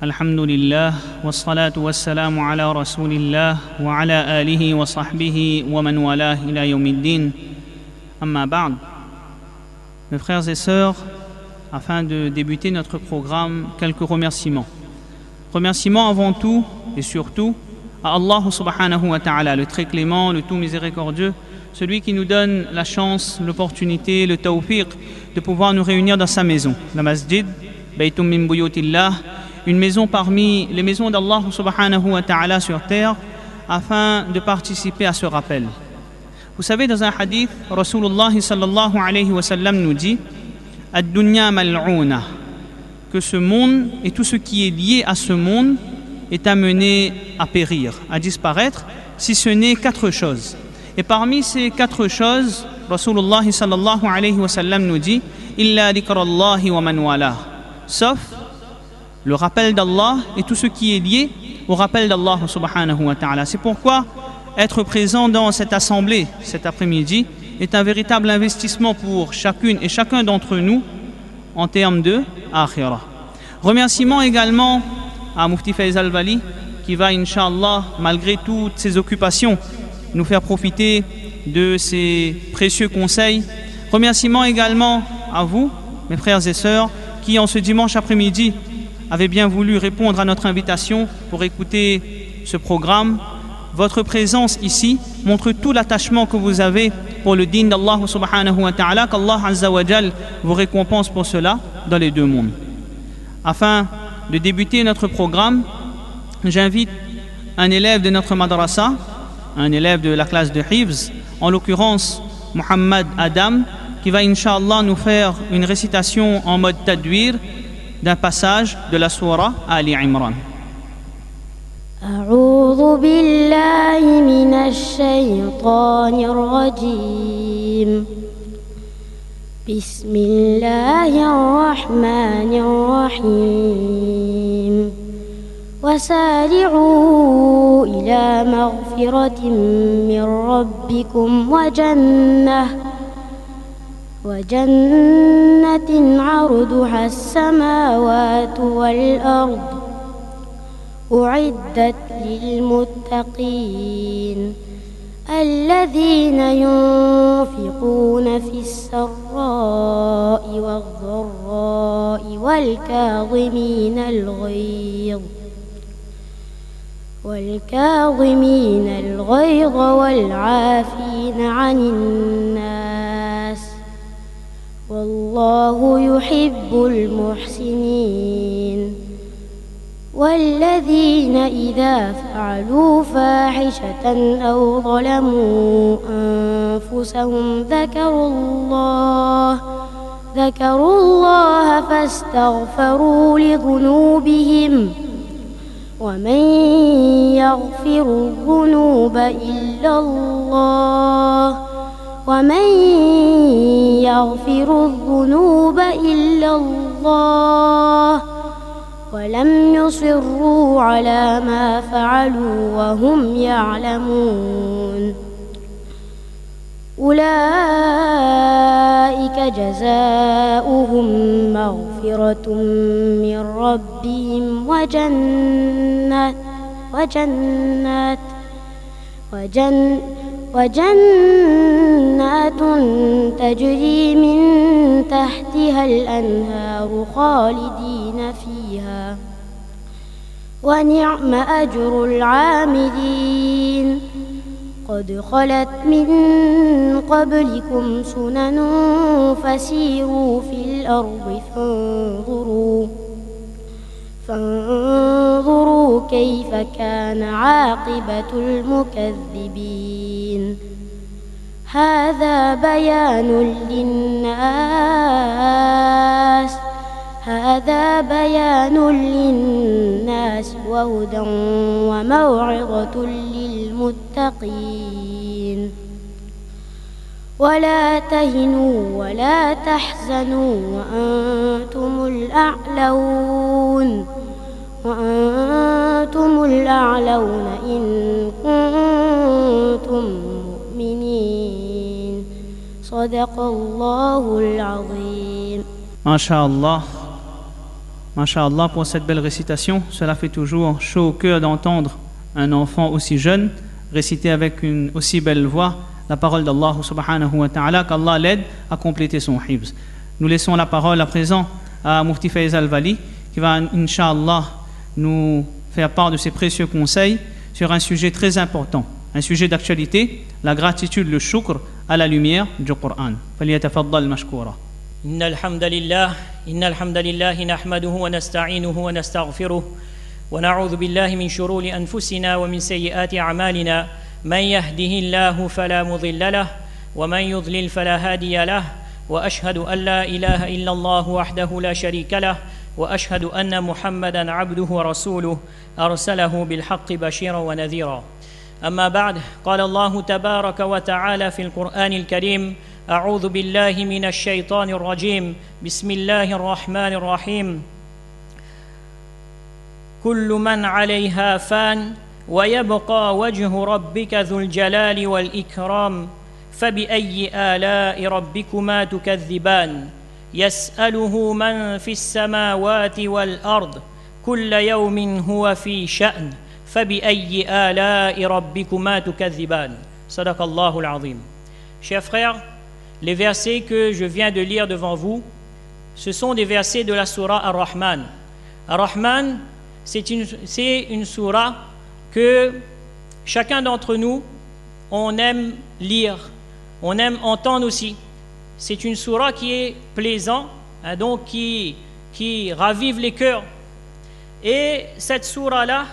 الحمد لله والصلاة والسلام على رسول الله وعلى آله وصحبه ومن والاه إلى يوم الدين أما بعد. Mes frères et sœurs, afin de débuter notre programme, quelques remerciements. Remerciements avant tout et surtout à Allah subhanahu wa ta'ala, le très clément, le tout miséricordieux, celui qui nous donne la chance, l'opportunité, le tawfiq de pouvoir nous réunir dans sa maison, la masjid, baytum min buyutillah, une maison parmi les maisons d'Allah subhanahu wa ta'ala sur terre, afin de participer à ce rappel. Vous savez, dans un hadith, Rasulullah sallallahu alayhi wa sallam nous dit « Ad-dunya mal'ouna » que ce monde et tout ce qui est lié à ce monde est amené à périr, à disparaître, si ce n'est 4 choses. Et parmi ces 4 choses, Rasulullah sallallahu alayhi wa sallam nous dit « Illa dhikrallahi wa man walah » sauf le rappel d'Allah et tout ce qui est lié au rappel d'Allah subhanahu wa ta'ala. C'est pourquoi être présent dans cette assemblée cet après-midi est un véritable investissement pour chacune et chacun d'entre nous en termes de akhirah. Remerciements également à Mufti Faisal Vali qui va, Inch'Allah, malgré toutes ses occupations, nous faire profiter de ses précieux conseils. Remerciements également à vous, mes frères et sœurs, qui en ce dimanche après-midi avez bien voulu répondre à notre invitation pour écouter ce programme. Votre présence ici montre tout l'attachement que vous avez pour le din d'Allah subhanahu wa ta'ala, qu'Allah azza wa jal vous récompense pour cela dans les 2 mondes. Afin de débuter notre programme, j'invite un élève de notre madrasa, un élève de la classe de Hifz, en l'occurrence Muhammad Adam, qui va Inch'Allah nous faire une récitation en mode tadwir d'un passage de la sourate Ali Imran. أعوذ بالله من الشيطان الرجيم بسم الله الرحمن الرحيم وسارعوا إلى مغفرة من ربكم وجنة عرضها السماوات والأرض أعدت للمتقين الذين ينفقون في السراء والضراء والكاظمين الغيظ والعافين عن الناس والله يحب المحسنين والذين إذا فعلوا فاحشة أو ظلموا أنفسهم ذكروا الله فاستغفروا لذنوبهم ومن يغفر الذنوب إلا الله ولم يصروا على ما فعلوا وهم يعلمون أولئك جزاؤهم مغفرة من ربهم وجنات تجري من تحتها الأنهار خالدين فيها ونعم أجر العاملين قد خلت من قبلكم سنن فسيروا في الأرض فانظروا كيف كان عاقبة المكذبين هذا بيان للناس وهدى وموعظة للمتقين ولا تهنوا ولا تحزنوا وأنتم الأعلون إن كنتم مؤمنين صدق الله العظيم. MashaAllah, Masha'Allah pour cette belle récitation. Cela fait toujours chaud au cœur d'entendre un enfant aussi jeune réciter avec une aussi belle voix la parole d'Allah subhanahu wa ta'ala, qu'Allah l'aide à compléter son hibs. Nous laissons la parole à présent à Mufti Faiz Al-Vali qui va, Inch'Allah, nous faire part de ses précieux conseils sur un sujet très important, un sujet d'actualité, la gratitude, le shukr à la lumière du Coran. فليتفضل مشكورا. إن الحمد لله نحمده ونستعينه ونستغفره ونعوذ بالله من شرور أنفسنا ومن سيئات أعمالنا من يهده الله فلا مضل له ومن يضلل فلا هادي له وأشهد أن لا إله إلا الله وحده لا شريك له وأشهد أن محمدا عبده ورسوله أرسله بالحق بشيرا ونذيرا أما بعد قال الله تبارك وتعالى في القرآن الكريم أعوذ بالله من الشيطان الرجيم بسم الله الرحمن الرحيم كل من عليها فان ويبقى وجه ربك ذو الجلال والإكرام فبأي آلاء ربكما تكذبان يسأله من في السماوات والأرض كل يوم هو في شأن فبأي آلاء ربكما تكذبان صدق الله العظيم. Chers frères, les versets que je viens de lire devant vous, ce sont des versets de la sourate Ar-Rahman. Ar-Rahman, c'est une sourate que chacun d'entre nous, on aime lire, on aime entendre aussi. C'est une sourate qui est plaisante, donc qui ravive les cœurs. Et cette sourate-là,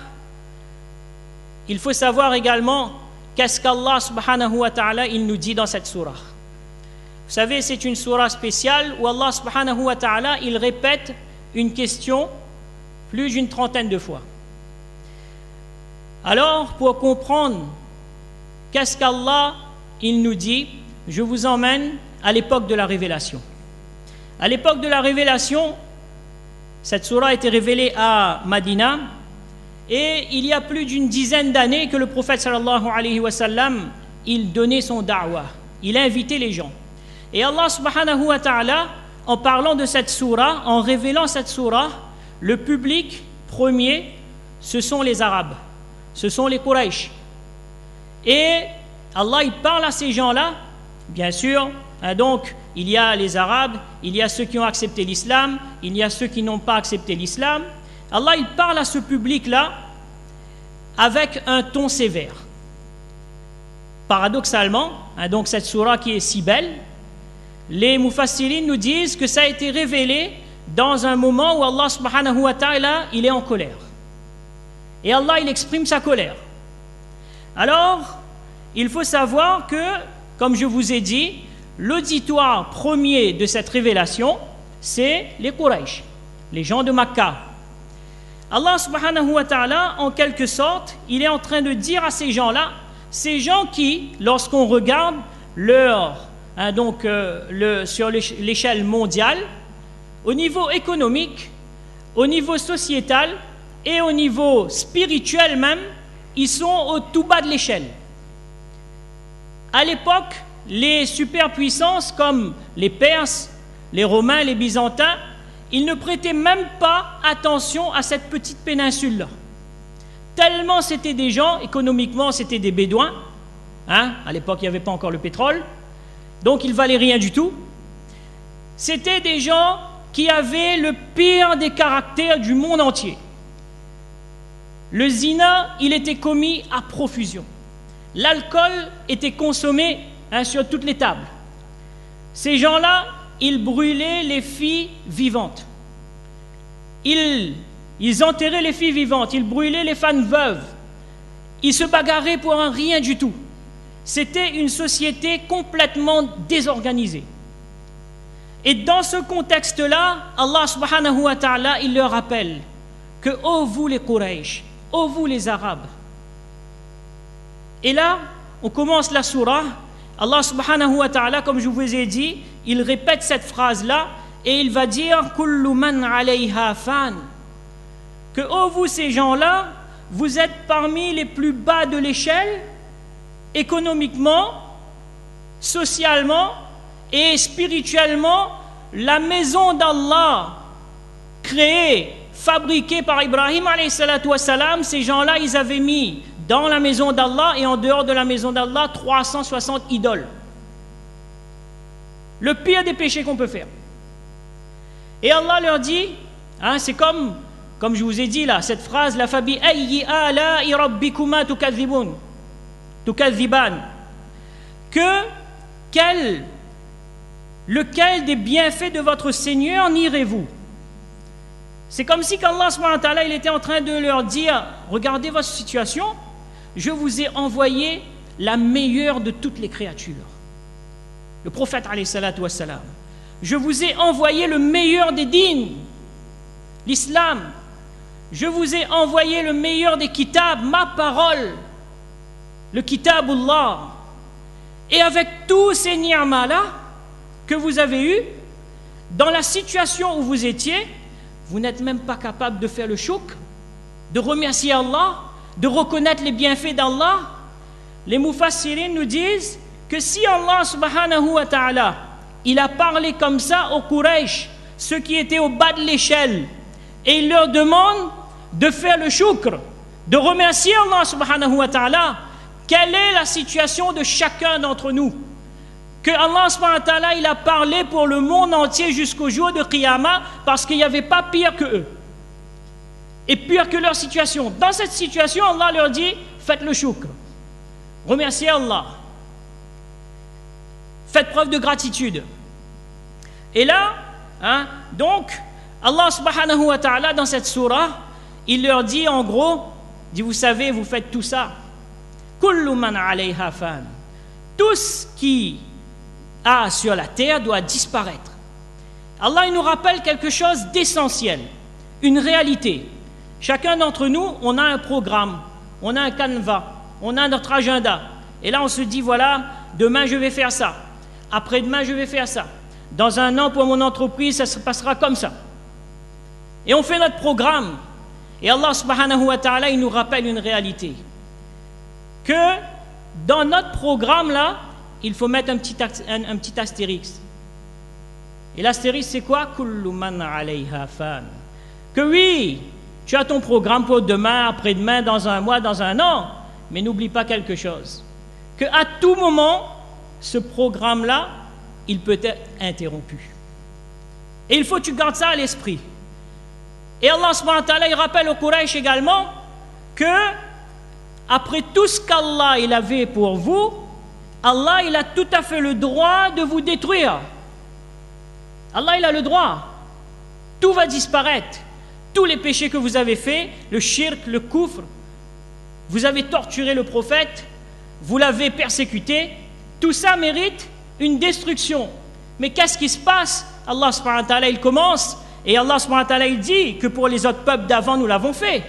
il faut savoir également qu'est-ce qu'Allah subhanahu wa ta'ala il nous dit dans cette sourate. Vous savez, c'est une sourate spéciale où Allah subhanahu wa ta'ala il répète une question plus d'une trentaine de fois. Alors, pour comprendre qu'est-ce qu'Allah il nous dit, je vous emmène à l'époque de la révélation. À l'époque de la révélation, cette sourate a été révélée à Madina et il y a plus d'une dizaine d'années que le prophète sallallahu alayhi wa sallam il donnait son da'wah, il invitait les gens. Et Allah subhanahu wa ta'ala, en parlant de cette sourate, en révélant cette sourate, le public premier, ce sont les Arabes, ce sont les Quraysh. Et Allah, il parle à ces gens-là, bien sûr, donc il y a les Arabes, il y a ceux qui ont accepté l'islam, il y a ceux qui n'ont pas accepté l'islam. Allah, il parle à ce public-là avec un ton sévère. Paradoxalement, donc cette sourate qui est si belle, les mufassirin nous disent que ça a été révélé dans un moment où Allah subhanahu wa ta'ala il est en colère. Et Allah il exprime sa colère. Alors, il faut savoir que, comme je vous ai dit, l'auditoire premier de cette révélation, c'est les Quraysh, les gens de Makkah. Allah subhanahu wa ta'ala, en quelque sorte, il est en train de dire à ces gens-là, ces gens qui, lorsqu'on regarde leur sur l'échelle mondiale, au niveau économique, au niveau sociétal et au niveau spirituel même, ils sont au tout bas de l'échelle. À l'époque, les superpuissances comme les Perses, les Romains, les Byzantins, ils ne prêtaient même pas attention à cette petite péninsule-là. Tellement c'était des gens, économiquement c'était des bédouins, à l'époque il n'y avait pas encore le pétrole, donc ils ne valaient rien du tout. C'était des gens qui avaient le pire des caractères du monde entier. Le zina, il était commis à profusion. L'alcool était consommé sur toutes les tables. Ces gens-là, ils brûlaient les filles vivantes. Ils enterraient les filles vivantes, ils brûlaient les femmes veuves. Ils se bagarraient pour un rien du tout. C'était une société complètement désorganisée. Et dans ce contexte-là, Allah subhanahu wa ta'ala, il leur rappelle que, ô vous les Quraysh, ô vous les Arabes. Et là, on commence la sourate. Allah subhanahu wa ta'ala, comme je vous ai dit, il répète cette phrase-là et il va dire « Kullu man alayha fan » que, ô vous ces gens-là, vous êtes parmi les plus bas de l'échelle, économiquement, socialement et spirituellement. La maison d'Allah créée fabriqués par Ibrahim alayhi salatu wassalam, ces gens-là, ils avaient mis dans la maison d'Allah et en dehors de la maison d'Allah 360 idoles. Le pire des péchés qu'on peut faire. Et Allah leur dit, hein, c'est comme je vous ai dit là, cette phrase, la fabi ayyi ala'i rabbikuma tukadhiban, lequel des bienfaits de votre Seigneur nierez-vous? C'est comme si qu'Allah subhanahu wa ta'ala, il était en train de leur dire, regardez votre situation, je vous ai envoyé la meilleure de toutes les créatures. Le prophète alayhi salatu wassalam. Je vous ai envoyé le meilleur des dînes, l'islam. Je vous ai envoyé le meilleur des kitabs, ma parole, le kitabullah. Et avec tous ces ni'mas-là que vous avez eus, dans la situation où vous étiez, vous n'êtes même pas capable de faire le shukr, de remercier Allah, de reconnaître les bienfaits d'Allah. Les mufassirin nous disent que si Allah subhanahu wa ta'ala, il a parlé comme ça aux Quraysh, ceux qui étaient au bas de l'échelle, et il leur demande de faire le shukr, de remercier Allah subhanahu wa ta'ala, quelle est la situation de chacun d'entre nous? Que Allah subhanahu wa ta'ala, il a parlé pour le monde entier jusqu'au jour de Qiyamah, parce qu'il n'y avait pas pire que eux et pire que leur situation. Dans cette situation, Allah leur dit, faites le shukr, remerciez Allah, faites preuve de gratitude. Et là, hein, donc, Allah subhanahu wa ta'ala, dans cette surah, il leur dit en gros, dit, vous savez, vous faites tout ça. Kullu man alayha fan. Tout ce qui a sur la terre doit disparaître. Allah, il nous rappelle quelque chose d'essentiel, une réalité. Chacun d'entre nous, on a un programme, on a un canevas, on a notre agenda. Et là, on se dit, voilà, demain, je vais faire ça. Après-demain, je vais faire ça. Dans un an, pour mon entreprise, ça se passera comme ça. Et on fait notre programme. Et Allah subhanahu wa ta'ala, il nous rappelle une réalité. Que dans notre programme, là, il faut mettre un petit astérix. Et l'astérix, c'est quoi? Kullu man alayha fan. Que oui, tu as ton programme pour demain, après-demain, dans un mois, dans un an. Mais n'oublie pas quelque chose. Que à tout moment, ce programme-là, il peut être interrompu. Et il faut que tu gardes ça à l'esprit. Et Allah subhanahu wa ta'ala, il rappelle au Quraysh également que après tout ce qu'Allah il avait pour vous, Allah il a tout à fait le droit de vous détruire. Allah il a le droit. Tout va disparaître. Tous les péchés que vous avez faits, le shirk, le kufr, vous avez torturé le prophète, vous l'avez persécuté, tout ça mérite une destruction. Mais qu'est-ce qui se passe? Allah subhanahu wa ta'ala il commence, et Allah subhanahu wa ta'ala il dit que pour les autres peuples d'avant nous l'avons fait,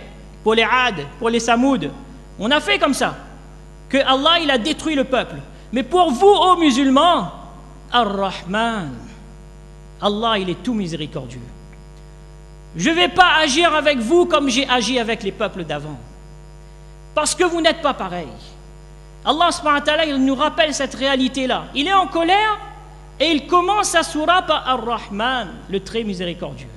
pour les Ad, pour les Samoud, on a fait comme ça, que Allah il a détruit le peuple. Mais pour vous, ô musulmans, Ar-Rahman, Allah il est tout miséricordieux. Je ne vais pas agir avec vous comme j'ai agi avec les peuples d'avant, parce que vous n'êtes pas pareils. Allah subhanahu wa ta'ala il nous rappelle cette réalité-là. Il est en colère et il commence sa surah par Ar-Rahman, le très miséricordieux.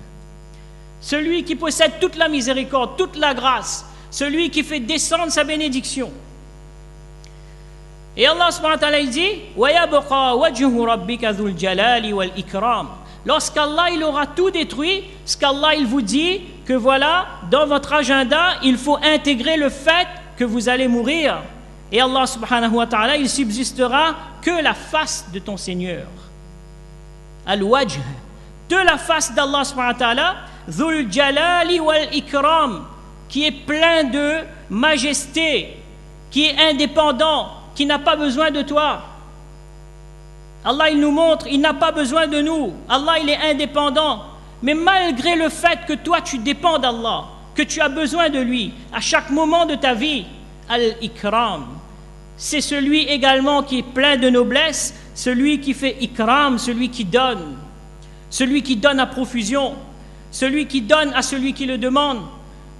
Celui qui possède toute la miséricorde, toute la grâce, celui qui fait descendre sa bénédiction. Et Allah subhanahu wa ta'ala il dit wa yabqa wajhu rabbika dhul jalali wal ikram. Lorsqu'Allah il aura tout détruit, ce qu'Allah il vous dit que voilà, dans votre agenda, il faut intégrer le fait que vous allez mourir. Et Allah subhanahu wa ta'ala, il subsistera que la face de ton Seigneur. Al-wajh, de la face d'Allah subhanahu wa ta'ala, dhul jalali wal ikram, qui est plein de majesté, qui est indépendant, qui n'a pas besoin de toi. Allah il nous montre, il n'a pas besoin de nous. Allah il est indépendant. Mais malgré le fait que toi tu dépends d'Allah, que tu as besoin de lui à chaque moment de ta vie, Al-Ikram, c'est celui également qui est plein de noblesse, celui qui fait Ikram, celui qui donne à profusion, celui qui donne à celui qui le demande,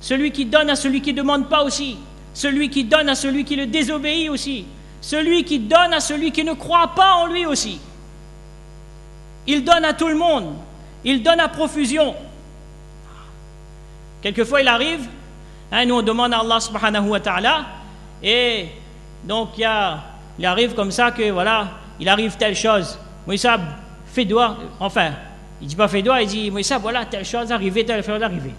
celui qui donne à celui qui ne demande pas aussi, celui qui donne à celui qui le désobéit aussi, celui qui donne à celui qui ne croit pas en lui aussi. Il donne à tout le monde, il donne à profusion. Quelquefois, il arrive, nous on demande à Allah subhanahu wa ta'ala, et donc il arrive comme ça que voilà, il arrive telle chose. Moïsa, fais doigt, enfin, il ne dit pas fais doigt, il dit Moïsa, voilà, telle chose arrivée, telle chose arrivée.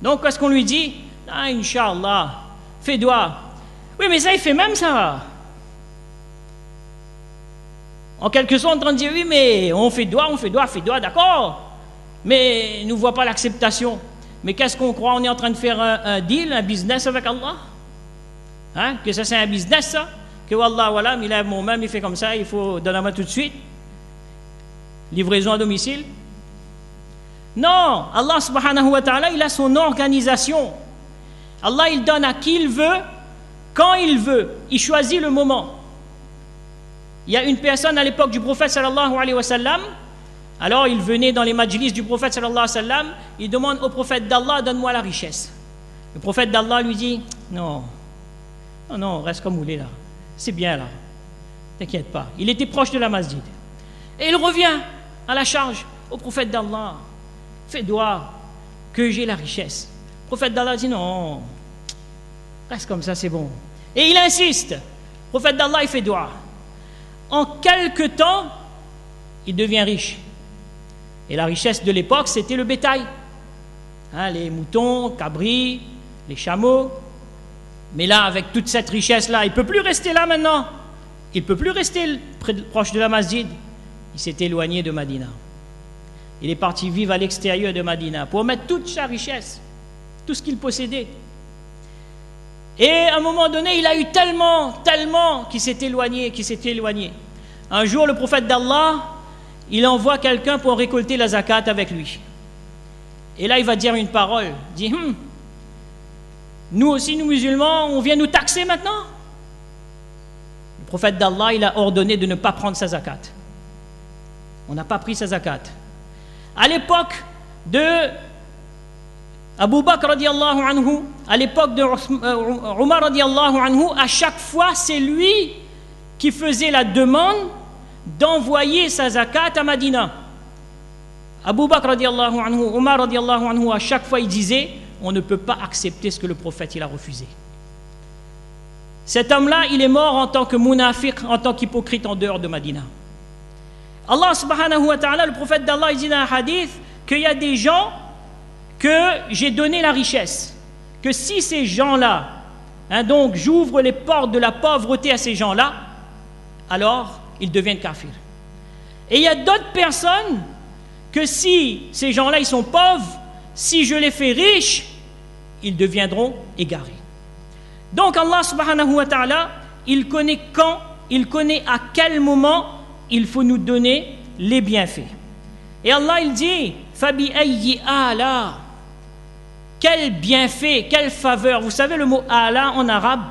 Donc, qu'est-ce qu'on lui dit? Ah, Inch'Allah, fais doigt. Oui, mais ça, il fait même ça. En quelque sorte, on est en train de dire oui, mais on fait doigt, d'accord. Mais il ne voit pas l'acceptation. Mais qu'est-ce qu'on croit? On est en train de faire un deal, un business avec Allah? Que ça, c'est un business, ça? Que Wallah, voilà, il lève mon main, il fait comme ça, il faut donner à moi tout de suite. Livraison à domicile. Non, Allah subhanahu wa ta'ala, il a son organisation. Allah, il donne à qui il veut, quand il veut. Il choisit le moment. Il y a une personne à l'époque du prophète sallallahu alayhi wa sallam. Alors il venait dans les majlis du prophète sallallahu alayhi wa sallam. Il demande au prophète d'Allah, donne-moi la richesse. Le prophète d'Allah lui dit, non, reste comme vous l'êtes là. C'est bien là. T'inquiète pas. Il était proche de la masjid. Et il revient à la charge au prophète d'Allah. Fais doigt que j'ai la richesse. Le prophète d'Allah dit non, reste comme ça, c'est bon. Et il insiste. Le prophète d'Allah, il fait doigt. En quelque temps, il devient riche. Et la richesse de l'époque, c'était le bétail. Les moutons, cabris, les chameaux. Mais là, avec toute cette richesse-là, il ne peut plus rester là maintenant. Il ne peut plus rester proche de la masjid. Il s'est éloigné de Madina. Il est parti vivre à l'extérieur de Madina pour mettre toute sa richesse, tout ce qu'il possédait. Et à un moment donné, il a eu tellement qu'il s'est éloigné. Un jour, le prophète d'Allah, il envoie quelqu'un pour récolter la zakat avec lui. Et là, il va dire une parole. Il dit, nous aussi, nous musulmans, on vient nous taxer maintenant. Le prophète d'Allah, il a ordonné de ne pas prendre sa zakat. On n'a pas pris sa zakat. À l'époque de Abu Bakr radiallahu anhu, à l'époque de Omar radiallahu anhu, à chaque fois, c'est lui qui faisait la demande d'envoyer sa zakat à Madina. Abu Bakr radiallahu anhu, Omar radiallahu anhu, à chaque fois, il disait, on ne peut pas accepter ce que le prophète il a refusé. Cet homme-là, il est mort en tant que munafiq, en tant qu'hypocrite en dehors de Madina. Allah subhanahu wa ta'ala, le prophète d'Allah, il dit dans un hadith qu'il y a des gens que j'ai donné la richesse. Que si ces gens-là, donc j'ouvre les portes de la pauvreté à ces gens-là, alors ils deviennent kafirs. Et il y a d'autres personnes que si ces gens-là, ils sont pauvres, si je les fais riches, ils deviendront égarés. Donc Allah subhanahu wa ta'ala, il connaît quand, il connaît à quel moment il faut nous donner les bienfaits. Et Allah, il dit, Fabi ayyi ala, quel bienfait, quelle faveur. Vous savez, le mot ala en arabe,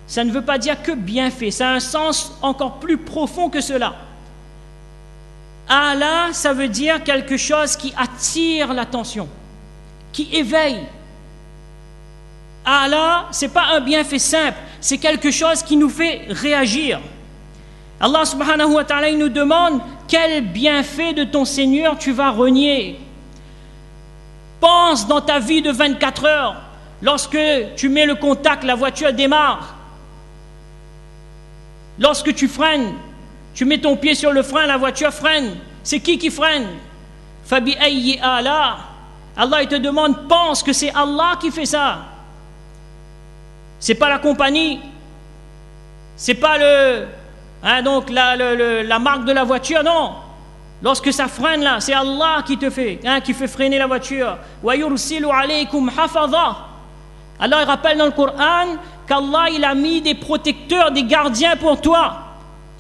ça ne veut pas dire que bienfait, ça a un sens encore plus profond que cela. Ala, ça veut dire quelque chose qui attire l'attention, qui éveille. Allah, ce n'est pas un bienfait simple, c'est quelque chose qui nous fait réagir. Allah subhanahu wa ta'ala, il nous demande quel bienfait de ton Seigneur tu vas renier. Pense dans ta vie de 24 heures, lorsque tu mets le contact, la voiture démarre. Lorsque tu freines, tu mets ton pied sur le frein, la voiture freine. C'est qui freine? Fabi ayyi ala. Allah, il te demande, pense que c'est Allah qui fait ça. C'est pas la compagnie. C'est pas donc la marque de la voiture, non. Lorsque ça freine là, c'est Allah qui te fait, qui fait freiner la voiture. Wa yursilu alaykum hafadha. Allah il rappelle dans le Coran qu'Allah il a mis des protecteurs, des gardiens pour toi.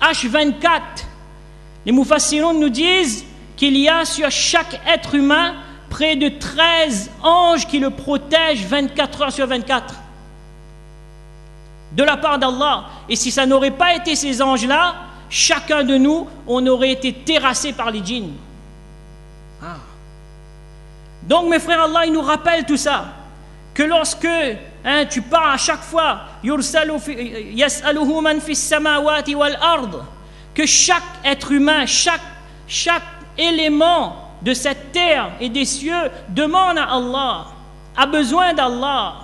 H24. Les Mufassirun nous disent qu'il y a sur chaque être humain près de 13 anges qui le protègent 24 heures sur 24. De la part d'Allah. Et si ça n'aurait pas été ces anges-là, chacun de nous, on aurait été terrassé par les djinns. Donc mes frères, Allah, il nous rappelle tout ça. Que lorsque tu pars à chaque fois, yas'aluhu man fis samawati wal ard, que chaque être humain, chaque élément de cette terre et des cieux demande à Allah. a besoin d'Allah.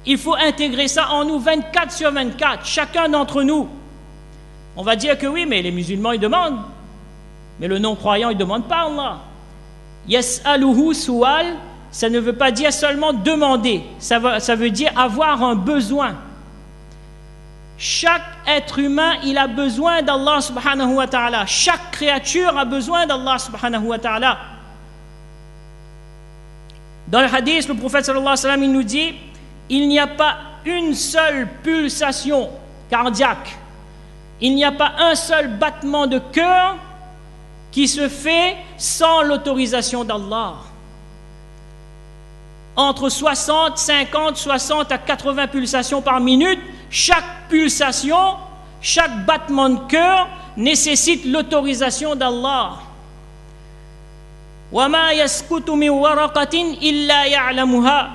Il faut intégrer ça en nous 24 sur 24, chacun d'entre nous. On va dire que oui, mais les musulmans, ils demandent. Mais le non-croyant, il ne demande pas Allah. Yas'aluhu su'al, ça ne veut pas dire seulement demander. Ça veut dire avoir un besoin. Chaque être humain, il a besoin d'Allah subhanahu wa ta'ala. Chaque créature a besoin d'Allah subhanahu wa ta'ala. Dans le hadith, le prophète sallallahu alayhi wa sallam, il nous dit, il n'y a pas une seule pulsation cardiaque, il n'y a pas un seul battement de cœur qui se fait sans l'autorisation d'Allah. Entre 50 à 80 pulsations par minute, chaque pulsation, chaque battement de cœur nécessite l'autorisation d'Allah. وَمَا يَسْقُطُ مِنْ وَرَقَةٍ إِلَّا يَعْلَمُهَا.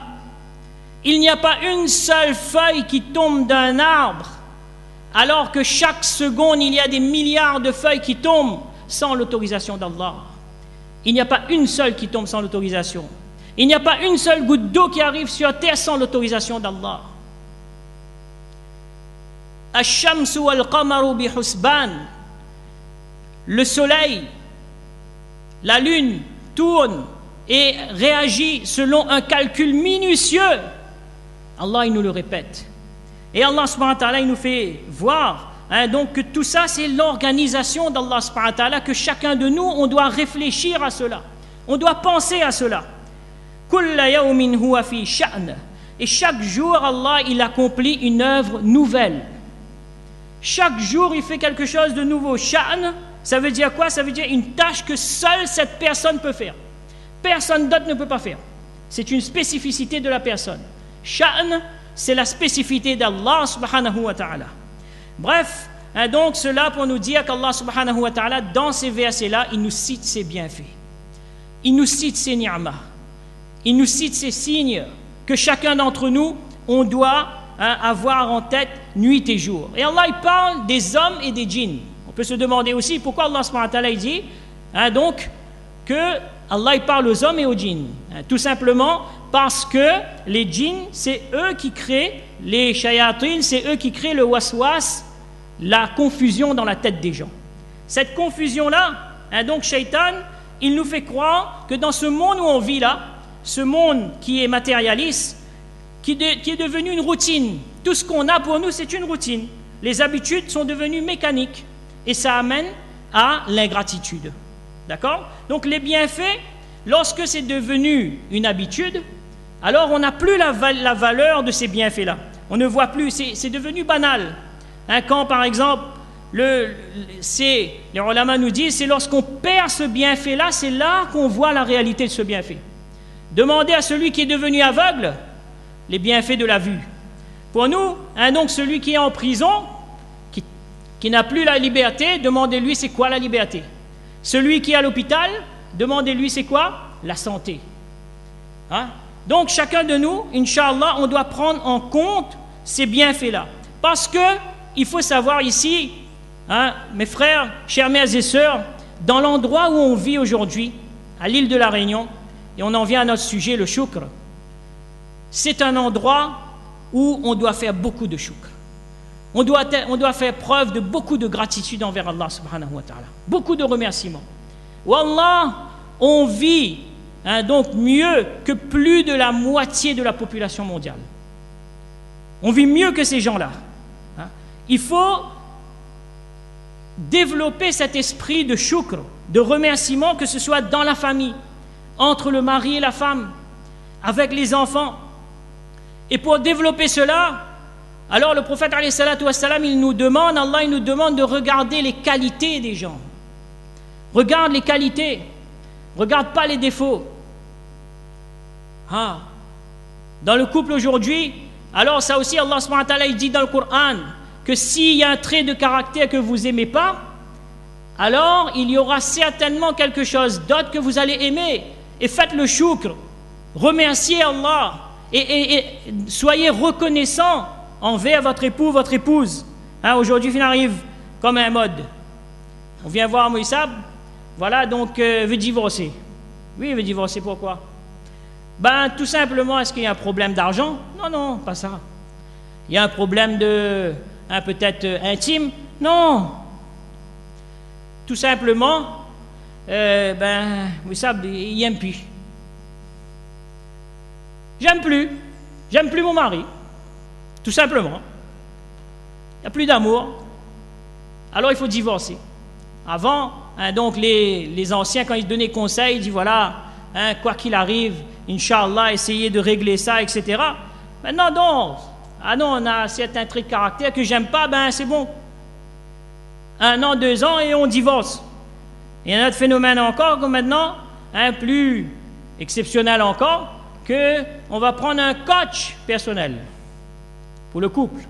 Il n'y a pas une seule feuille qui tombe d'un arbre, alors que chaque seconde, il y a des milliards de feuilles qui tombent sans l'autorisation d'Allah. Il n'y a pas une seule qui tombe sans l'autorisation. Il n'y a pas une seule goutte d'eau qui arrive sur terre sans l'autorisation d'Allah. Ash-shamsu wal-qamaru bi-husban. Le soleil, la lune tourne et réagit selon un calcul minutieux. Allah, il nous le répète. Et Allah subhanahu wa ta'ala, il nous fait voir donc que tout ça, c'est l'organisation d'Allah subhanahu wa ta'ala, que chacun de nous, on doit réfléchir à cela. On doit penser à cela. Kulla yawmin huwa fi sha'n. Et chaque jour, Allah, il accomplit une œuvre nouvelle. Chaque jour, il fait quelque chose de nouveau. Sha'n, ça veut dire quoi? Ça veut dire une tâche que seule cette personne peut faire. Personne d'autre ne peut pas faire. C'est une spécificité de la personne. Sha'n, c'est la spécificité d'Allah subhanahu wa ta'ala. Bref, donc cela pour nous dire qu'Allah subhanahu wa ta'ala, dans ces versets-là, il nous cite ses bienfaits. Il nous cite ses ni'mas. Il nous cite ses signes que chacun d'entre nous, on doit avoir en tête nuit et jour. Et Allah, il parle des hommes et des djinns. On peut se demander aussi pourquoi Allah subhanahu wa ta'ala il dit donc que Allah il parle aux hommes et aux djinns. Tout simplement parce que les djinns, c'est eux qui créent les shayatines, c'est eux qui créent le waswas, la confusion dans la tête des gens. Cette confusion-là, donc Shaitan, il nous fait croire que dans ce monde où on vit là, ce monde qui est matérialiste, qui est devenu une routine, tout ce qu'on a pour nous, c'est une routine. Les habitudes sont devenues mécaniques et ça amène à l'ingratitude. D'accord? Donc les bienfaits, lorsque c'est devenu une habitude, alors on n'a plus la valeur de ces bienfaits-là. On ne voit plus, c'est devenu banal. Quand par exemple, les ulama nous disent, c'est lorsqu'on perd ce bienfait-là, c'est là qu'on voit la réalité de ce bienfait. Demandez à celui qui est devenu aveugle les bienfaits de la vue. Pour nous, donc celui qui est en prison, qui n'a plus la liberté, demandez-lui c'est quoi la liberté. Celui qui est à l'hôpital, demandez-lui c'est quoi la santé. Donc chacun de nous, Inch'Allah, on doit prendre en compte ces bienfaits-là. Parce que il faut savoir ici, mes frères, chers mères et sœurs, dans l'endroit où on vit aujourd'hui, à l'île de la Réunion, et on en vient à notre sujet, le shukr, c'est un endroit où on doit faire beaucoup de shukr. On doit faire preuve de beaucoup de gratitude envers Allah subhanahu wa ta'ala. Beaucoup de remerciements. Wallah, on vit donc mieux que plus de la moitié de la population mondiale. On vit mieux que ces gens-là. Il faut développer cet esprit de shukr, de remerciement, que ce soit dans la famille, entre le mari et la femme, avec les enfants. Et pour développer cela, alors le prophète alayhi salatu wassalam, il nous demande de regarder les qualités des gens. Regarde les qualités, regarde pas les défauts. Dans le couple aujourd'hui, alors ça aussi Allah subhanahu wa ta'ala il dit dans le Coran que s'il y a un trait de caractère que vous n'aimez pas, alors il y aura certainement quelque chose d'autre que vous allez aimer. Et faites le shukr, remerciez Allah et soyez reconnaissant envers votre époux, votre épouse. Aujourd'hui, il arrive comme un mode. On vient voir Moïsab, voilà, donc veut divorcer. Oui, il veut divorcer, pourquoi? Ben, tout simplement, est-ce qu'il y a un problème d'argent? Non, non, pas ça. Il y a un problème peut-être intime? Non. Tout simplement, vous savez, il n'aime plus. J'aime plus mon mari. Tout simplement. Il n'y a plus d'amour. Alors il faut divorcer. Avant, donc les anciens, quand ils donnaient conseil, ils disaient voilà, quoi qu'il arrive, Inch'Allah, essayez de régler ça, etc. Maintenant, non. Ah non, on a certains traits de caractère que j'aime pas, ben c'est bon. 1 an, 2 ans et on divorce. Il y a un autre phénomène encore, comme maintenant, plus exceptionnel encore, qu'on va prendre un coach personnel pour le couple.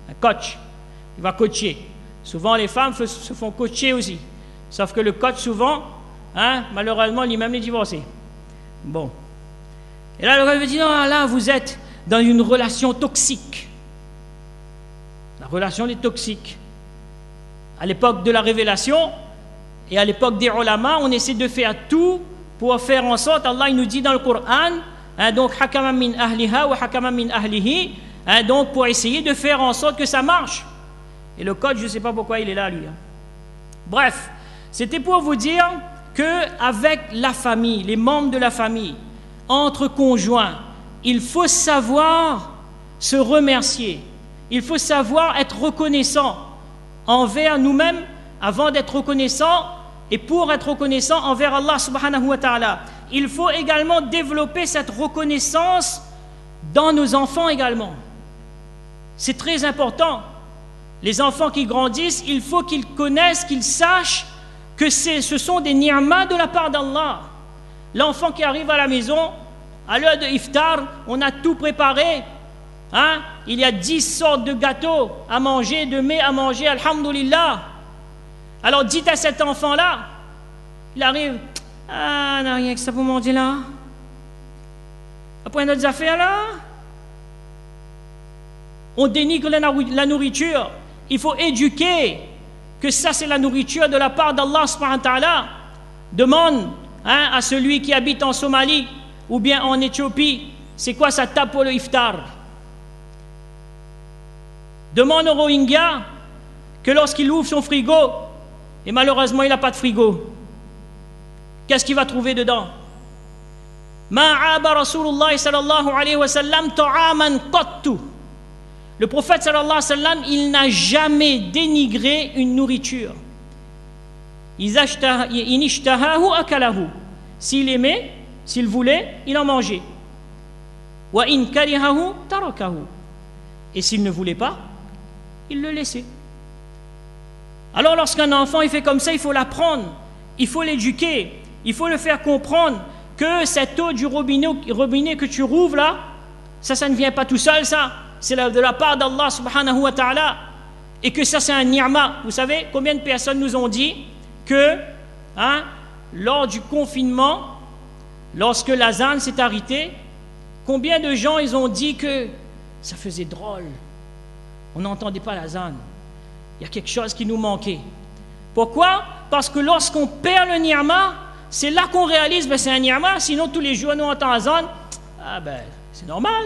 Un coach. Il va coacher. Souvent, les femmes se font coacher aussi. Sauf que le coach, souvent, malheureusement, lui-même est divorcé. Bon. Et là, le coach dit, non, là, vous êtes dans une relation toxique. La relation est toxique. À l'époque de la révélation et à l'époque des ulama, on essaie de faire tout pour faire en sorte, Allah il nous dit dans le Coran, donc hakaman min ahliha wa hakaman min ahlihi, donc pour essayer de faire en sorte que ça marche. Et le coach, je ne sais pas pourquoi il est là, lui. Bref, c'était pour vous dire qu'avec la famille, les membres de la famille, entre conjoints, il faut savoir se remercier. Il faut savoir être reconnaissant envers nous-mêmes avant d'être reconnaissant et pour être reconnaissant envers Allah subhanahu wa ta'ala. Il faut également développer cette reconnaissance dans nos enfants également. C'est très important. Les enfants qui grandissent, il faut qu'ils connaissent, qu'ils sachent que ce sont des ni'mas de la part d'Allah. L'enfant qui arrive à la maison, à l'heure de iftar, on a tout préparé. Il y a 10 sortes de gâteaux à manger, de mets à manger, alhamdoulilah. Alors dites à cet enfant-là, il arrive, on n'a rien que ça pour manger là. Après notre affaire là, on dénigre la nourriture. Il faut éduquer que ça c'est la nourriture de la part d'Allah subhanahu wa ta'ala. Demande à celui qui habite en Somalie ou bien en Éthiopie, c'est quoi sa table pour le iftar? Demande au Rohingya que lorsqu'il ouvre son frigo, et malheureusement il n'a pas de frigo, qu'est-ce qu'il va trouver dedans? Ma'aba Rasulullah sallallahu alayhi wa sallam ta'aman qattu. Le prophète sallallahu alayhi wa sallam, il n'a jamais dénigré une nourriture. Inishtahahu akalahu. S'il aimait, s'il voulait, il en mangeait. Wa in karihahu tarakahu. Et s'il ne voulait pas, il le laissait. Alors lorsqu'un enfant il fait comme ça, il faut l'apprendre, il faut l'éduquer, il faut le faire comprendre que cette eau du robinet que tu rouvres là, ça ne vient pas tout seul, ça, c'est de la part d'Allah subhanahu wa ta'ala, et que ça c'est un ni'ma. Vous savez combien de personnes nous ont dit que lors du confinement, lorsque l'azan s'est arrêté, combien de gens ils ont dit que ça faisait drôle, on n'entendait pas l'azan, il y a quelque chose qui nous manquait. Pourquoi? Parce que lorsqu'on perd le ni'ma, c'est là qu'on réalise c'est un ni'ma, sinon tous les jours nous entendons azan, c'est normal.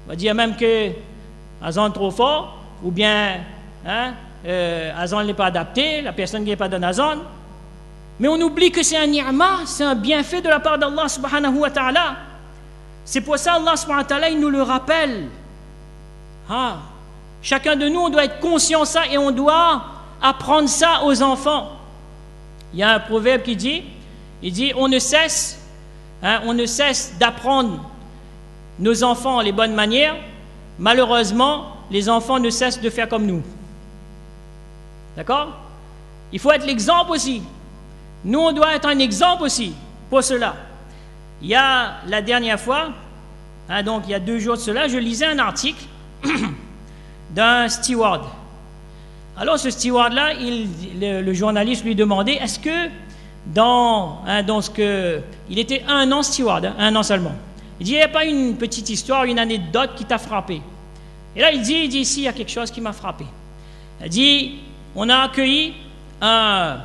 On va dire même que azan trop fort, ou bien azan n'est pas adapté, la personne qui n'est pas d'un azan. Mais on oublie que c'est un ni'ma, c'est un bienfait de la part d'Allah subhanahu wa ta'ala. C'est pour ça Allah subhanahu wa ta'ala il nous le rappelle. Chacun de nous on doit être conscient de ça et on doit apprendre ça aux enfants. Il y a un proverbe qui dit, on ne cesse d'apprendre nos enfants les bonnes manières. Malheureusement, les enfants ne cessent de faire comme nous. D'accord? Il faut être l'exemple aussi. Nous, on doit être un exemple aussi pour cela. Il y a la dernière fois, donc il y a 2 jours de cela, je lisais un article d'un steward. Alors ce steward-là, le journaliste lui demandait, est-ce que dans ce que... Il était 1 an steward, 1 an seulement. Il dit, il n'y a pas une petite histoire, une anecdote qui t'a frappé. Et là, il dit, ici, il y a quelque chose qui m'a frappé. Il dit, on a accueilli un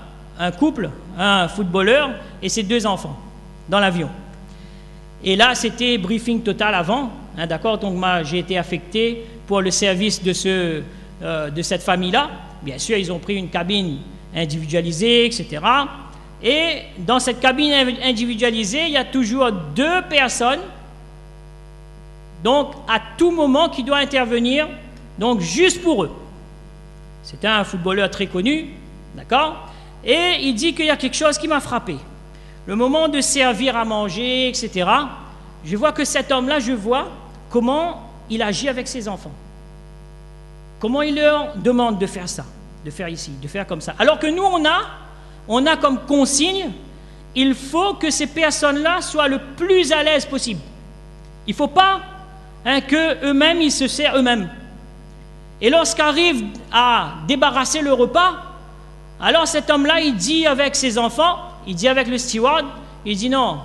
couple, un footballeur et ses 2 enfants dans l'avion. Et là, c'était briefing total avant, hein, d'accord? Donc, j'ai été affecté pour le service de cette famille-là. Bien sûr, ils ont pris une cabine individualisée, etc. Et dans cette cabine individualisée, il y a toujours 2 personnes, donc à tout moment, qui doivent intervenir, donc juste pour eux. C'était un footballeur très connu, d'accord? Et il dit qu'il y a quelque chose qui m'a frappé. Le moment de servir à manger, etc., je vois que cet homme-là, je vois comment il agit avec ses enfants. Comment il leur demande de faire ça, de faire ici, de faire comme ça. Alors que nous, on a comme consigne, il faut que ces personnes-là soient le plus à l'aise possible. Il ne faut pas qu'eux-mêmes, ils se servent eux-mêmes. Et lorsqu'arrive à débarrasser le repas, alors cet homme-là, il dit avec ses enfants, il dit avec le steward, il dit non,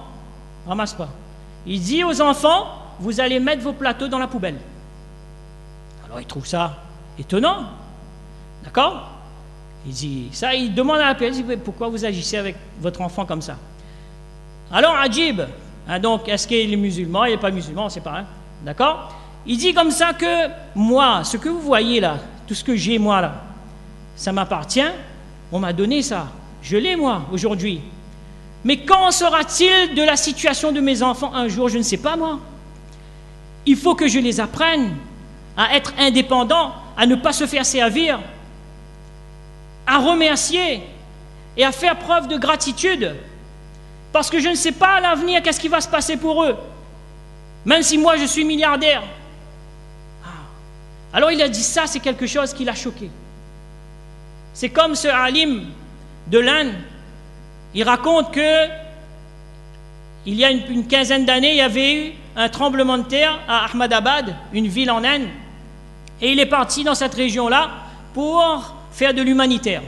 ramasse pas. Il dit aux enfants, vous allez mettre vos plateaux dans la poubelle. Alors il trouve ça étonnant, d'accord? Il dit ça, il demande à la personne, il dit pourquoi vous agissez avec votre enfant comme ça? Alors Ajib, donc est-ce qu'il est musulman, il n'est pas musulman, on ne sait pas, d'accord? Il dit comme ça que moi, ce que vous voyez là, tout ce que j'ai moi là, ça m'appartient, on m'a donné ça, je l'ai moi aujourd'hui. Mais quand sera-t-il de la situation de mes enfants un jour, je ne sais pas moi. Il faut que je les apprenne à être indépendants, à ne pas se faire servir, à remercier et à faire preuve de gratitude. Parce que je ne sais pas à l'avenir qu'est-ce qui va se passer pour eux. Même si moi je suis milliardaire. Alors il a dit ça, c'est quelque chose qui l'a choqué. C'est comme ce alim de l'Inde, il raconte que il y a une quinzaine d'années, il y avait eu un tremblement de terre à Ahmadabad, une ville en Inde, et il est parti dans cette région-là pour faire de l'humanitaire.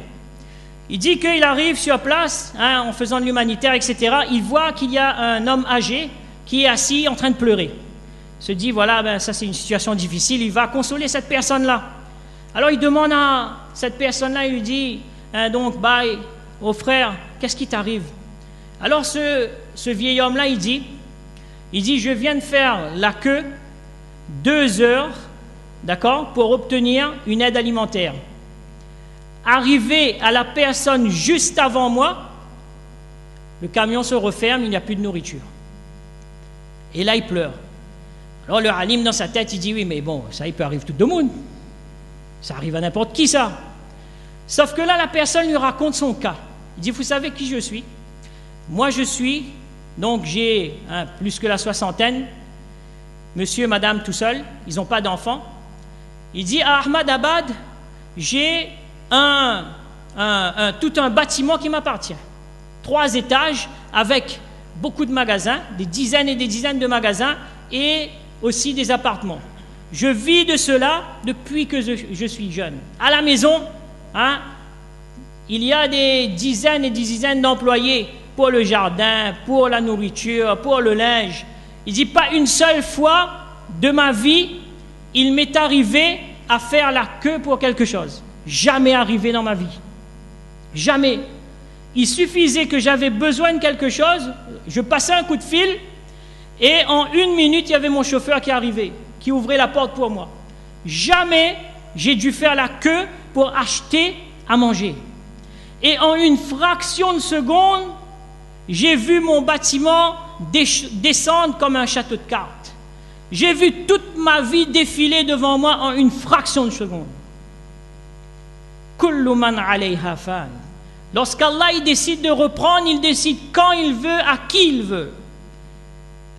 Il dit qu'il arrive sur place, en faisant de l'humanitaire, etc., il voit qu'il y a un homme âgé qui est assis en train de pleurer. Il se dit, voilà, ça c'est une situation difficile, il va consoler cette personne-là. Alors il demande à cette personne-là, il lui dit, donc, au frère, qu'est-ce qui t'arrive? Alors ce vieil homme-là, il dit, je viens de faire la queue 2 heures, d'accord, pour obtenir une aide alimentaire. Arrivé à la personne juste avant moi, le camion se referme, il n'y a plus de nourriture. Et là, il pleure. Alors le alim, dans sa tête, il dit, oui, mais bon, ça, il peut arriver tout le monde. Ça arrive à n'importe qui, ça. Sauf que là, la personne lui raconte son cas. Il dit, vous savez qui je suis? Moi, je suis, donc j'ai plus que la soixantaine, monsieur et madame tout seul, ils n'ont pas d'enfants. Il dit, à Ahmadabad, j'ai tout un bâtiment qui m'appartient. 3 étages avec beaucoup de magasins, des dizaines et des dizaines de magasins et aussi des appartements. Je vis de cela depuis que je suis jeune. À la maison, il y a des dizaines et des dizaines d'employés pour le jardin, pour la nourriture, pour le linge. Il dit pas une seule fois de ma vie, il m'est arrivé à faire la queue pour quelque chose. Jamais arrivé dans ma vie. Jamais. Il suffisait que j'avais besoin de quelque chose, je passais un coup de fil et en 1 minute, il y avait mon chauffeur qui arrivait, qui ouvrait la porte pour moi. Jamais j'ai dû faire la queue pour acheter à manger. Et en une fraction de seconde, j'ai vu mon bâtiment descendre comme un château de cartes. J'ai vu toute ma vie défiler devant moi en une fraction de seconde. Kullu man alayha fan. Lorsqu'Allah il décide de reprendre, il décide quand il veut, à qui il veut.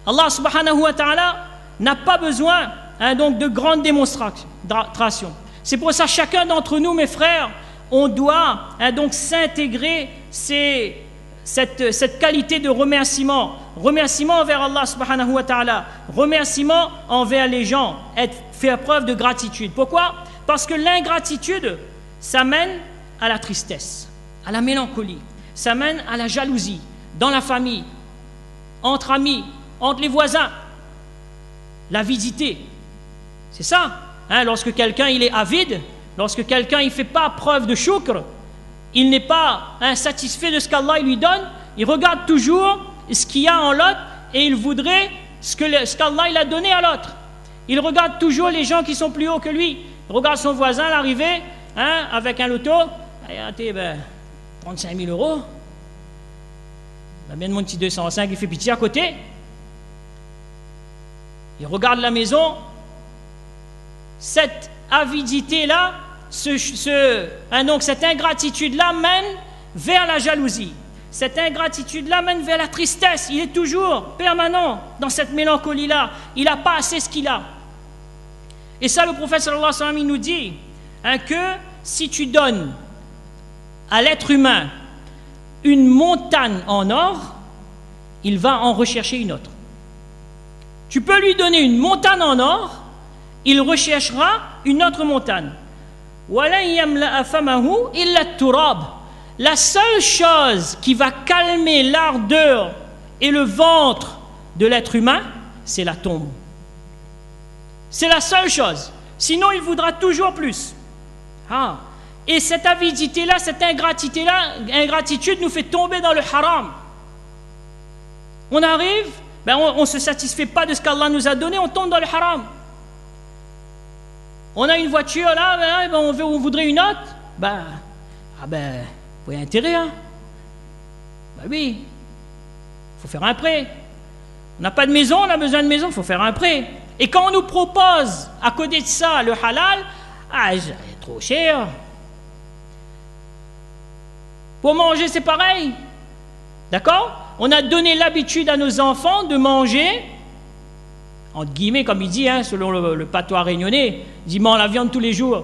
Allah subhanahu wa ta'ala n'a pas besoin donc de grandes démonstrations. C'est pour ça chacun d'entre nous, mes frères, on doit donc s'intégrer cette qualité de remerciement. Remerciement envers Allah subhanahu wa ta'ala. Remerciement envers les gens. Faire preuve de gratitude. Pourquoi? Parce que l'ingratitude, ça mène à la tristesse, à la mélancolie. Ça mène à la jalousie, dans la famille, entre amis, entre les voisins. L'avidité. C'est ça. Lorsque quelqu'un il est avide, lorsque quelqu'un il ne fait pas preuve de shukr, il n'est pas satisfait de ce qu'Allah lui donne, il regarde toujours ce qu'il y a en l'autre et il voudrait ce qu'Allah il a donné à l'autre. Il regarde toujours les gens qui sont plus hauts que lui. Il regarde son voisin l'arriver, hein, avec un loto. Regardez, 35 000 euros. Amène mon petit 205, il fait pitié à côté. Il regarde la maison. Cette avidité-là, donc cette ingratitude-là mène vers la jalousie. Cette ingratitude-là mène vers la tristesse. Il est toujours permanent dans cette mélancolie-là. Il n'a pas assez ce qu'il a. Et ça, le prophète sallallahu alayhi wa sallam, il nous dit, hein, que si tu donnes à l'être humain une montagne en or, il va en rechercher une autre. Tu peux lui donner une montagne en or, il recherchera une autre montagne. La seule chose qui va calmer l'ardeur et le ventre de l'être humain, c'est la tombe. C'est la seule chose. Sinon, il voudra toujours plus. Ah. Et cette avidité-là, cette ingratitude nous fait tomber dans le haram. On arrive, on ne se satisfait pas de ce qu'Allah nous a donné, on tombe dans le haram. On a une voiture là, on voudrait une autre. Vous voyez intérêt, hein? Oui, il faut faire un prêt. On n'a pas de maison, on a besoin de maison, il faut faire un prêt. Et quand on nous propose, à côté de ça, le halal, c'est trop cher. Pour manger, c'est pareil. D'accord? On a donné l'habitude à nos enfants de manger, entre guillemets, comme il dit, hein, selon le patois réunionnais, il dit mange la viande tous les jours.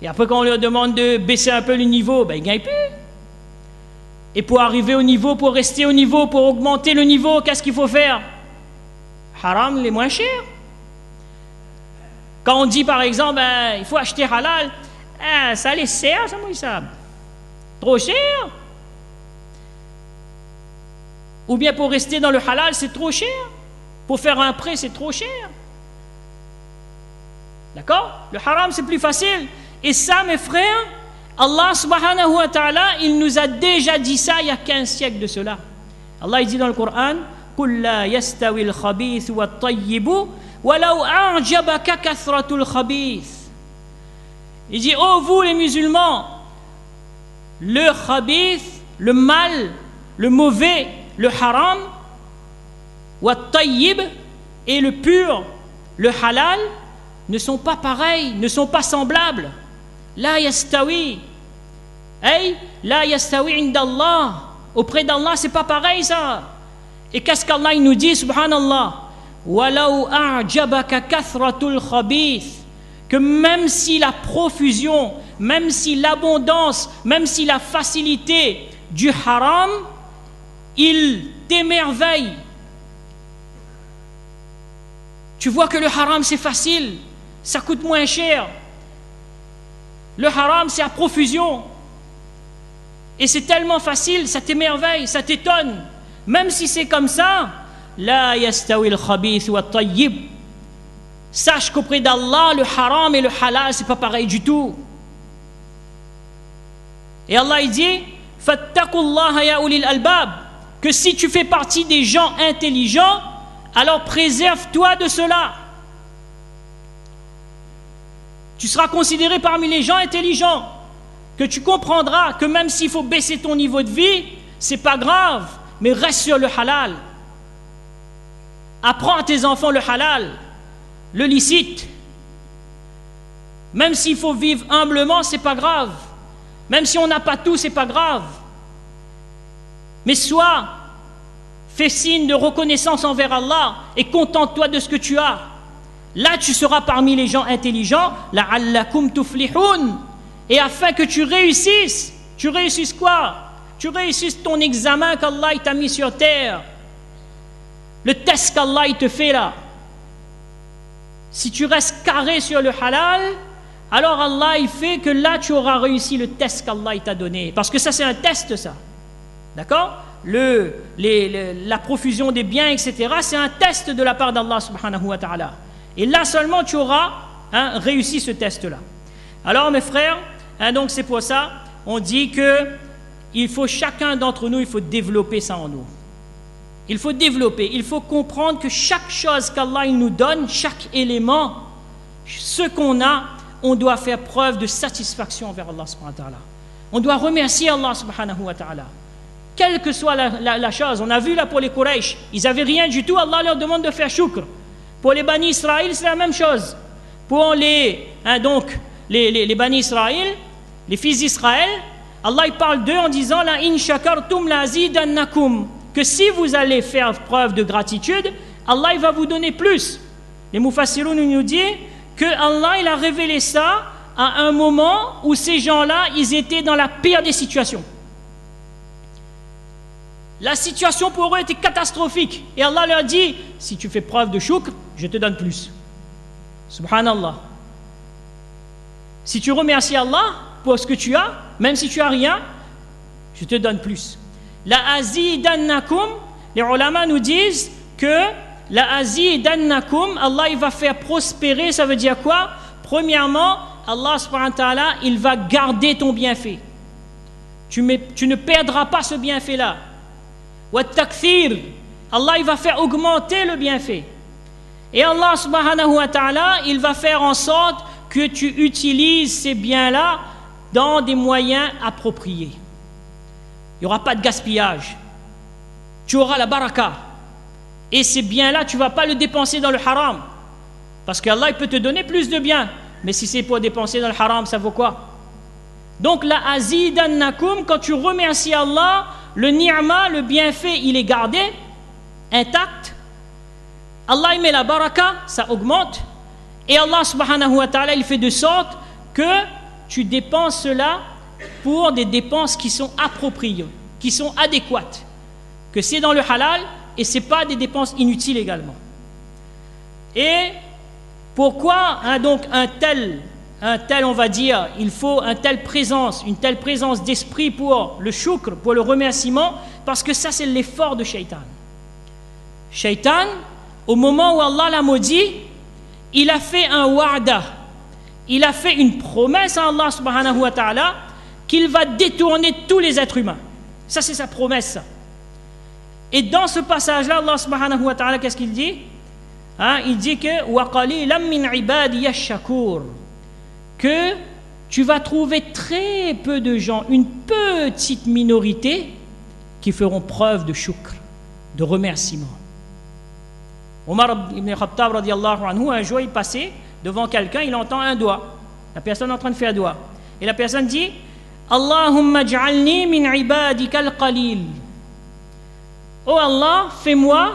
Et après, quand on leur demande de baisser un peu le niveau, ils ne gagnent plus. Et pour arriver au niveau, pour rester au niveau, pour augmenter le niveau, qu'est-ce qu'il faut faire? Haram, les moins chers. Quand on dit, par exemple, il faut acheter halal, ça les sert, ça, moi, ça. Trop cher. Ou bien pour rester dans le halal, c'est trop cher. Pour faire un prêt, c'est trop cher. D'accord? Le haram, c'est plus facile. Et ça, mes frères, Allah subhanahu wa ta'ala, il nous a déjà dit ça il y a 15 siècles de cela. Allah, il dit dans le Coran, قُلْ لَا يَسْتَوِي الْخَبِيثُ وَالطَّيِّبُ وَلَوْ أَعْجَبَكَ كَثْرَةُ الْخَبِيثِ. Il dit, oh vous les musulmans, le khabith, le mal, le mauvais, le haram, wat-tayyib, et le pur, le halal, ne sont pas pareils, ne sont pas semblables. La yastawi, la yastawi indallah, auprès d'Allah c'est pas pareil ça. Et qu'est-ce qu'Allah il nous dit, subhanallah, walau a'jabaka kathratul khabith, que même si la profusion, même si l'abondance, même si la facilité du haram, il t'émerveille. Tu vois que le haram c'est facile, ça coûte moins cher. Le haram c'est à profusion. Et c'est tellement facile, ça t'émerveille, ça t'étonne. Même si c'est comme ça, la yastawi al-khabith wa at-tayyib. Sache qu'auprès d'Allah, le haram et le halal, c'est pas pareil du tout. Et Allah il dit, fattaqullaha ya ulil albab, que si tu fais partie des gens intelligents, alors préserve-toi de cela. Tu seras considéré parmi les gens intelligents, que tu comprendras que même s'il faut baisser ton niveau de vie, c'est pas grave, mais reste sur le halal. Apprends à tes enfants le halal, le licite. Même s'il faut vivre humblement, c'est pas grave. Même si on n'a pas tout, c'est pas grave. Mais fais signe de reconnaissance envers Allah et contente-toi de ce que tu as. Là, tu seras parmi les gens intelligents. La'allakum tuflihun. Et afin que tu réussisses quoi? Tu réussisses ton examen qu'Allah t'a mis sur terre. Le test qu'Allah te fait là. Si tu restes carré sur le halal, alors Allah il fait que là tu auras réussi le test qu'Allah t'a donné. Parce que ça c'est un test ça. D'accord? La profusion des biens, etc. c'est un test de la part d'Allah subhanahu wa ta'ala. Et là seulement tu auras réussi ce test-là. Alors mes frères, donc c'est pour ça, on dit que il faut chacun d'entre nous, il faut développer ça en nous. Il faut développer, il faut comprendre que chaque chose qu'Allah nous donne, chaque élément, ce qu'on a, on doit faire preuve de satisfaction envers Allah subhanahu wa ta'ala. On doit remercier Allah subhanahu wa ta'ala. Quelle que soit la chose, on a vu là pour les Quraysh, ils n'avaient rien du tout, Allah leur demande de faire shukr. Pour les Bani Israël, c'est la même chose. Pour les Bani Israël, les fils d'Israël, Allah il parle d'eux en disant la in shakartum la azidannakum, que si vous allez faire preuve de gratitude, Allah il va vous donner plus. Les Mufassiroun nous disent que Allah il a révélé ça à un moment où ces gens-là, ils étaient dans la pire des situations. La situation pour eux était catastrophique. Et Allah leur dit, si tu fais preuve de shukr, je te donne plus. Subhanallah. Si tu remercies Allah pour ce que tu as, même si tu as rien, je te donne plus. La azidannakum, les ulama nous disent que la azidannakum, Allah il va faire prospérer, ça veut dire quoi? Premièrement, Allah subhanahu wa ta'ala, il va garder ton bienfait. Tu ne perdras pas ce bienfait-là. Wa takthir, Allah il va faire augmenter le bienfait. Et Allah subhanahu wa ta'ala, il va faire en sorte que tu utilises ces biens-là dans des moyens appropriés. Il n'y aura pas de gaspillage. Tu auras la baraka. Et ces biens-là, tu ne vas pas le dépenser dans le haram. Parce qu'Allah il peut te donner plus de biens. Mais si c'est pour dépenser dans le haram, ça vaut quoi? Donc la azidannakum, quand tu remercies Allah, le ni'ma, le bienfait, il est gardé, intact. Allah il met la baraka, ça augmente. Et Allah subhanahu wa ta'ala, il fait de sorte que tu dépenses cela pour des dépenses qui sont appropriées, qui sont adéquates. Que c'est dans le halal et ce n'est pas des dépenses inutiles également. Et pourquoi donc un tel, on va dire, il faut une telle présence d'esprit pour le shukr, pour le remerciement, parce que ça c'est l'effort de Shaitan. Shaitan, au moment où Allah l'a maudit, il a fait un wa'da, il a fait une promesse à Allah subhanahu wa ta'ala qu'il va détourner tous les êtres humains. Ça c'est sa promesse. Ça. Et dans ce passage-là, Allah subhanahu wa ta'ala, qu'est-ce qu'il dit? Il dit que وَقَلِيلًا مِنْ عِبَادِيَ الشَّكُورِ, que tu vas trouver très peu de gens, une petite minorité qui feront preuve de shukr, de remerciement. Omar ibn Khattab radiyallahu anhu, un jour il passait devant quelqu'un, il entend un doigt, la personne est en train de faire doigt, et la personne dit Allahumma j'alni min ibadika al-qalil. Oh Allah, fais-moi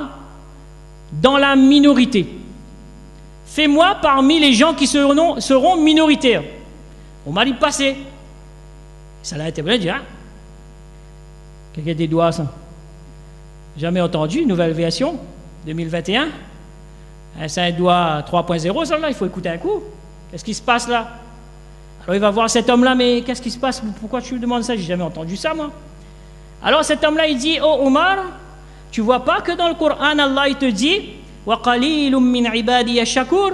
dans la minorité. Fais-moi parmi les gens qui seront minoritaires. On m'a dit passer. Ça l'a été dit, hein? Quelqu'un des doigts, ça? Jamais entendu, nouvelle version, 2021. C'est un doigt 3.0, ça là, il faut écouter un coup. Qu'est-ce qui se passe là? Alors il va voir cet homme-là, mais qu'est-ce qui se passe? Pourquoi tu me demandes ça? J'ai jamais entendu ça, moi. Alors cet homme-là, il dit, oh Omar, tu vois pas que dans le Coran, Allah il te dit وَقَلِيلٌ مِّنْ عِبَادِيَ الشَّكُورِ,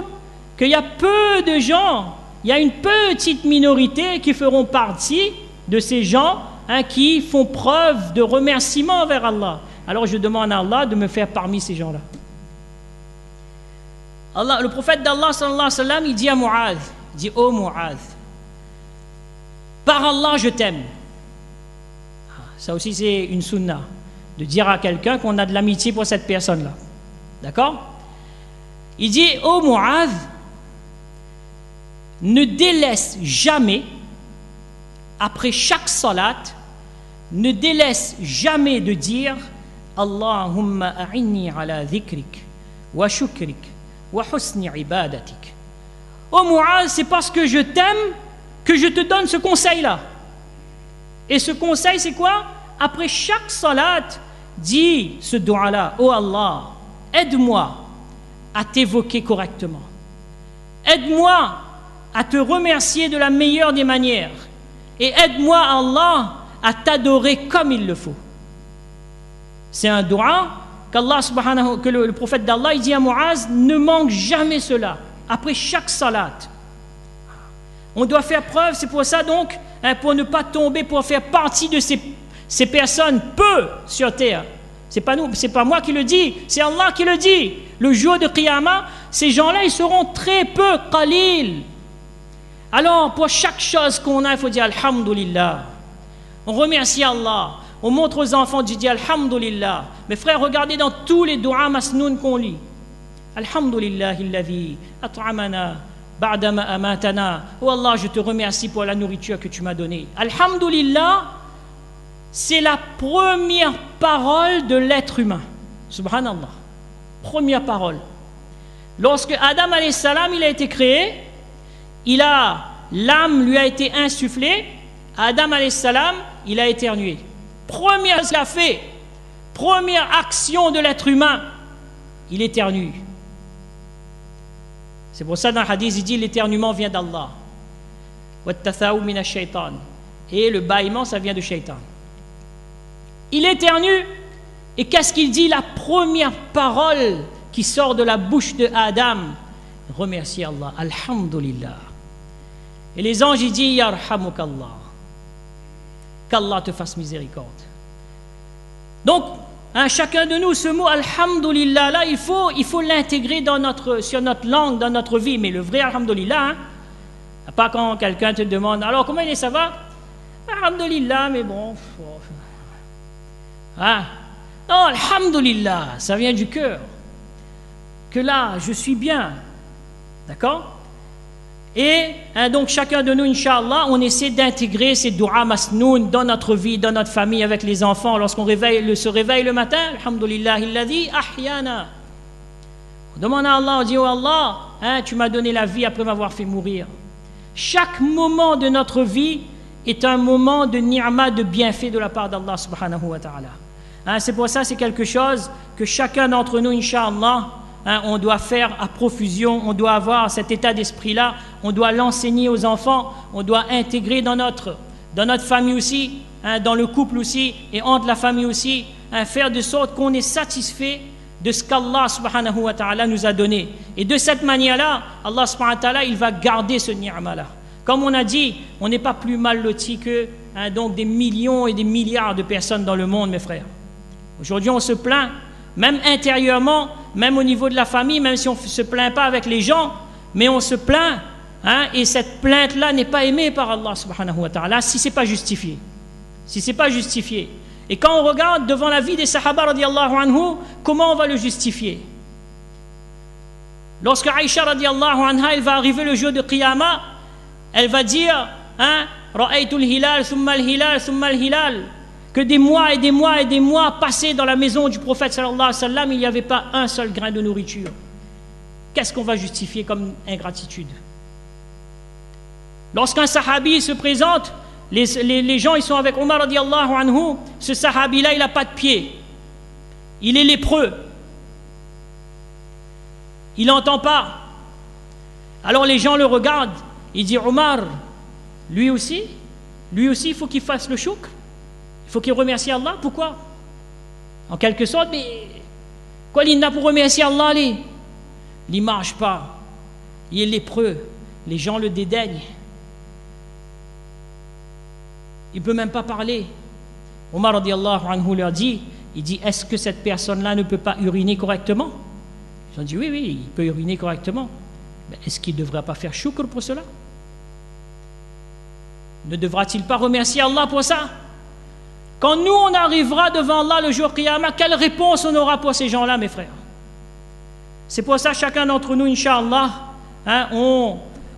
qu'il y a peu de gens, il y a une petite minorité qui feront partie de ces gens qui font preuve de remerciement envers Allah. Alors je demande à Allah de me faire parmi ces gens-là. Allah, le prophète d'Allah sallallahu alayhi wa sallam, il dit à Mu'adh, il dit, oh Mu'adh, par Allah je t'aime. Ça aussi c'est une sunna, de dire à quelqu'un qu'on a de l'amitié pour cette personne-là. D'accord? Il dit, oh Mu'adh, ne délaisse jamais, après chaque salat, ne délaisse jamais de dire Allahumma a'inni ala dhikrik wa shukrik wa husni ibadatik. Oh Mu'adh, c'est parce que je t'aime que je te donne ce conseil-là. Et ce conseil, c'est quoi? Après chaque salat, dis ce dua-là. Oh Allah, aide-moi à t'évoquer correctement. Aide-moi à te remercier de la meilleure des manières. Et aide-moi, Allah, à t'adorer comme il le faut. C'est un dua que le prophète d'Allah il dit à Mu'adh, ne manque jamais cela, après chaque salat. On doit faire preuve, c'est pour ça donc, pour ne pas tomber, pour faire partie de ces personnes peu sur terre, C'est pas nous, c'est pas moi qui le dis, c'est Allah qui le dit. Le jour de Qiyamah, ces gens-là, ils seront très peu, qalil. Alors, pour chaque chose qu'on a, il faut dire Alhamdulillah. On remercie Allah. On montre aux enfants, tu dis Alhamdulillah. Mes frères, regardez dans tous les du'a masnoun qu'on lit. Alhamdulillah, alladhi at'amana ba'dama amatana. Oh Allah, je te remercie pour la nourriture que tu m'as donnée. Alhamdulillah, c'est la première parole de l'être humain. Subhanallah. Première parole. Lorsque Adam alayhi salam, il a été créé, l'âme lui a été insufflée, Adam alayhi salam, il a éternué. Première chose qu'il a fait, première action de l'être humain, il éternue. C'est pour ça dans le hadith, il dit l'éternuement vient d'Allah. Et le bâillement, ça vient de shaitan. Il éternue, et qu'est-ce qu'il dit? La première parole qui sort de la bouche de Adam, remercie Allah, Alhamdulillah. Et les anges, ils disent Yarhamukallah, qu'Allah te fasse miséricorde. Donc, chacun de nous, ce mot Alhamdulillah, là, il faut l'intégrer sur notre langue, dans notre vie. Mais le vrai Alhamdulillah, pas quand quelqu'un te demande alors comment il est, ça va? Alhamdulillah, mais bon. Non, Alhamdulillah, ça vient du cœur. Que là, je suis bien. D'accord? Et donc chacun de nous, Inch'Allah, on essaie d'intégrer ces du'a masnoun dans notre vie, dans notre famille, avec les enfants. Lorsqu'on se réveille le matin, Alhamdulillah, alladhi ahyana. On demande à Allah, on dit, oh Allah, tu m'as donné la vie après m'avoir fait mourir. Chaque moment de notre vie est un moment de ni'ma, de bienfait de la part d'Allah subhanahu wa ta'ala. C'est pour ça, c'est quelque chose que chacun d'entre nous, Inch'Allah, on doit faire à profusion, on doit avoir cet état d'esprit-là, on doit l'enseigner aux enfants, on doit intégrer dans notre famille aussi, dans le couple aussi, et entre la famille aussi, faire de sorte qu'on est satisfait de ce qu'Allah subhanahu wa ta'ala nous a donné. Et de cette manière-là, Allah subhanahu wa ta'ala, il va garder ce ni'ma-là. Comme on a dit, on n'est pas plus mal loti que donc des millions et des milliards de personnes dans le monde, mes frères. Aujourd'hui, on se plaint, même intérieurement, même au niveau de la famille, même si on ne se plaint pas avec les gens, mais on se plaint, et cette plainte-là n'est pas aimée par Allah subhanahu wa ta'ala si ce n'est pas justifié. Si ce n'est pas justifié. Et quand on regarde devant la vie des Sahaba radiallahu anhu, comment on va le justifier? Lorsque Aïcha radiallahu anha, elle va arriver le jour de Qiyamah, elle va dire, Ra'aytul hilal, thumma al-hilal, thumma al-hilal, que des mois et des mois et des mois passés dans la maison du prophète sallallahu alayhi wa sallam, il n'y avait pas un seul grain de nourriture. Qu'est-ce qu'on va justifier comme ingratitude? Lorsqu'un sahabi se présente, les gens ils sont avec Omar radiallahu anhu, ce sahabi-là, il n'a pas de pied. Il est lépreux. Il n'entend pas. Alors les gens le regardent. Il dit, Omar, lui aussi, il faut qu'il fasse le chouk. Il faut qu'il remercie Allah. Pourquoi? En quelque sorte, mais quoi, il n'a pour remercier Allah, il ne marche pas. Il est lépreux. Les gens le dédaignent. Il ne peut même pas parler. Omar radiallahu anhu leur dit, il dit, est-ce que cette personne-là ne peut pas uriner correctement? Ils ont dit, oui, il peut uriner correctement. Mais est-ce qu'il ne devrait pas faire shukr pour cela? Ne devra-t-il pas remercier Allah pour ça? Quand nous, on arrivera devant Allah le jour Qiyamah, quelle réponse on aura pour ces gens-là, mes frères? C'est pour ça, chacun d'entre nous, Inch'Allah,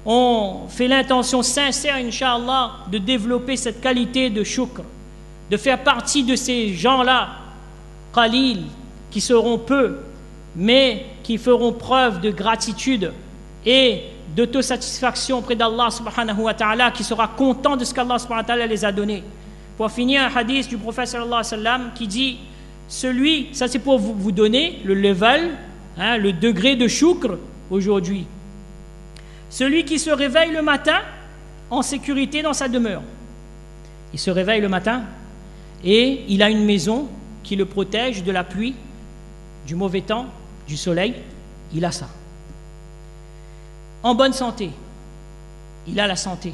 on fait l'intention sincère, Inch'Allah, de développer cette qualité de shukr, de faire partie de ces gens-là, qalil, qui seront peu, mais qui feront preuve de gratitude et d'autosatisfaction auprès d'Allah subhanahu wa ta'ala, qui sera content de ce qu'Allah subhanahu wa ta'ala les a donné. Pour finir, un hadith du prophète sallallahu alayhi wa sallam qui dit, ça c'est pour vous donner le level, le degré de shukr aujourd'hui. Celui qui se réveille le matin en sécurité dans sa demeure. Il se réveille le matin et il a une maison qui le protège de la pluie, du mauvais temps, du soleil. Il a ça. En bonne santé. Il a la santé.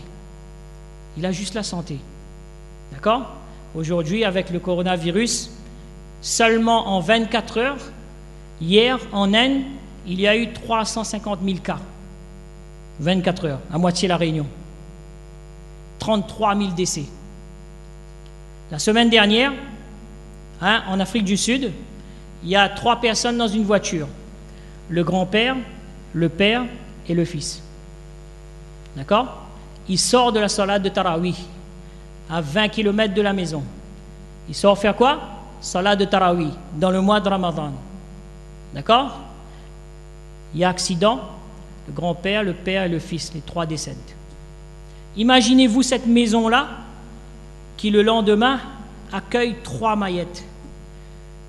Il a juste la santé. D'accord? Aujourd'hui, avec le coronavirus, Seulement en 24 heures, hier en Inde, il y a eu 350 000 cas. 24 heures, à moitié la Réunion. 33 000 décès. La semaine dernière, en Afrique du Sud, il y a 3 personnes dans une voiture. Le grand-père, le père et le fils. D'accord? Il sort de la salade de Tarawih, à 20 km de la maison. Il sort faire quoi? Salade de Tarawih, dans le mois de Ramadan. D'accord? Il y a accident, le grand-père, le père et le fils, les 3 décèdent. Imaginez-vous cette maison-là, qui le lendemain accueille 3 maillettes.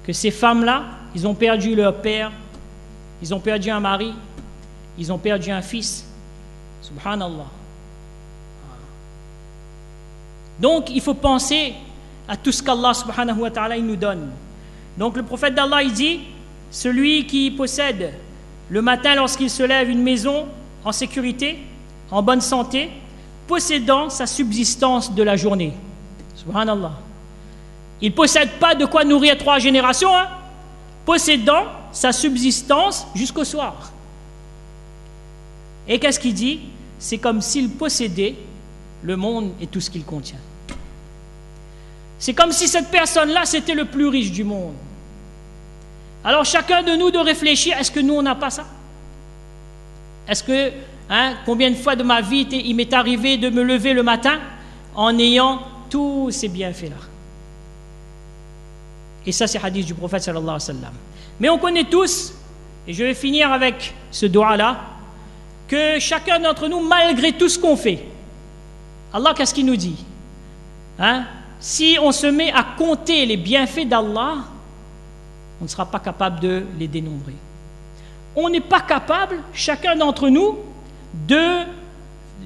Que ces femmes-là, ils ont perdu leur père, ils ont perdu un mari, ils ont perdu un fils. Subhanallah. Donc, il faut penser à tout ce qu'Allah subhanahu wa ta'ala il nous donne. Donc, le prophète d'Allah, il dit, celui qui possède le matin lorsqu'il se lève une maison en sécurité, en bonne santé, possédant sa subsistance de la journée. Subhanallah. Il ne possède pas de quoi nourrir 3 générations, possédant sa subsistance jusqu'au soir. Et qu'est-ce qu'il dit? C'est comme s'il possédait le monde et tout ce qu'il contient. C'est comme si cette personne-là, c'était le plus riche du monde. Alors chacun de nous de réfléchir, est-ce que nous, on n'a pas ça? Est-ce que, combien de fois de ma vie il m'est arrivé de me lever le matin en ayant tous ces bienfaits-là? Et ça, c'est hadith du prophète sallallahu alayhi wa sallam. Mais on connaît tous, et je vais finir avec ce doigt-là, que chacun d'entre nous, malgré tout ce qu'on fait, Allah, qu'est-ce qu'il nous dit? Si on se met à compter les bienfaits d'Allah, on ne sera pas capable de les dénombrer. On n'est pas capable, chacun d'entre nous, de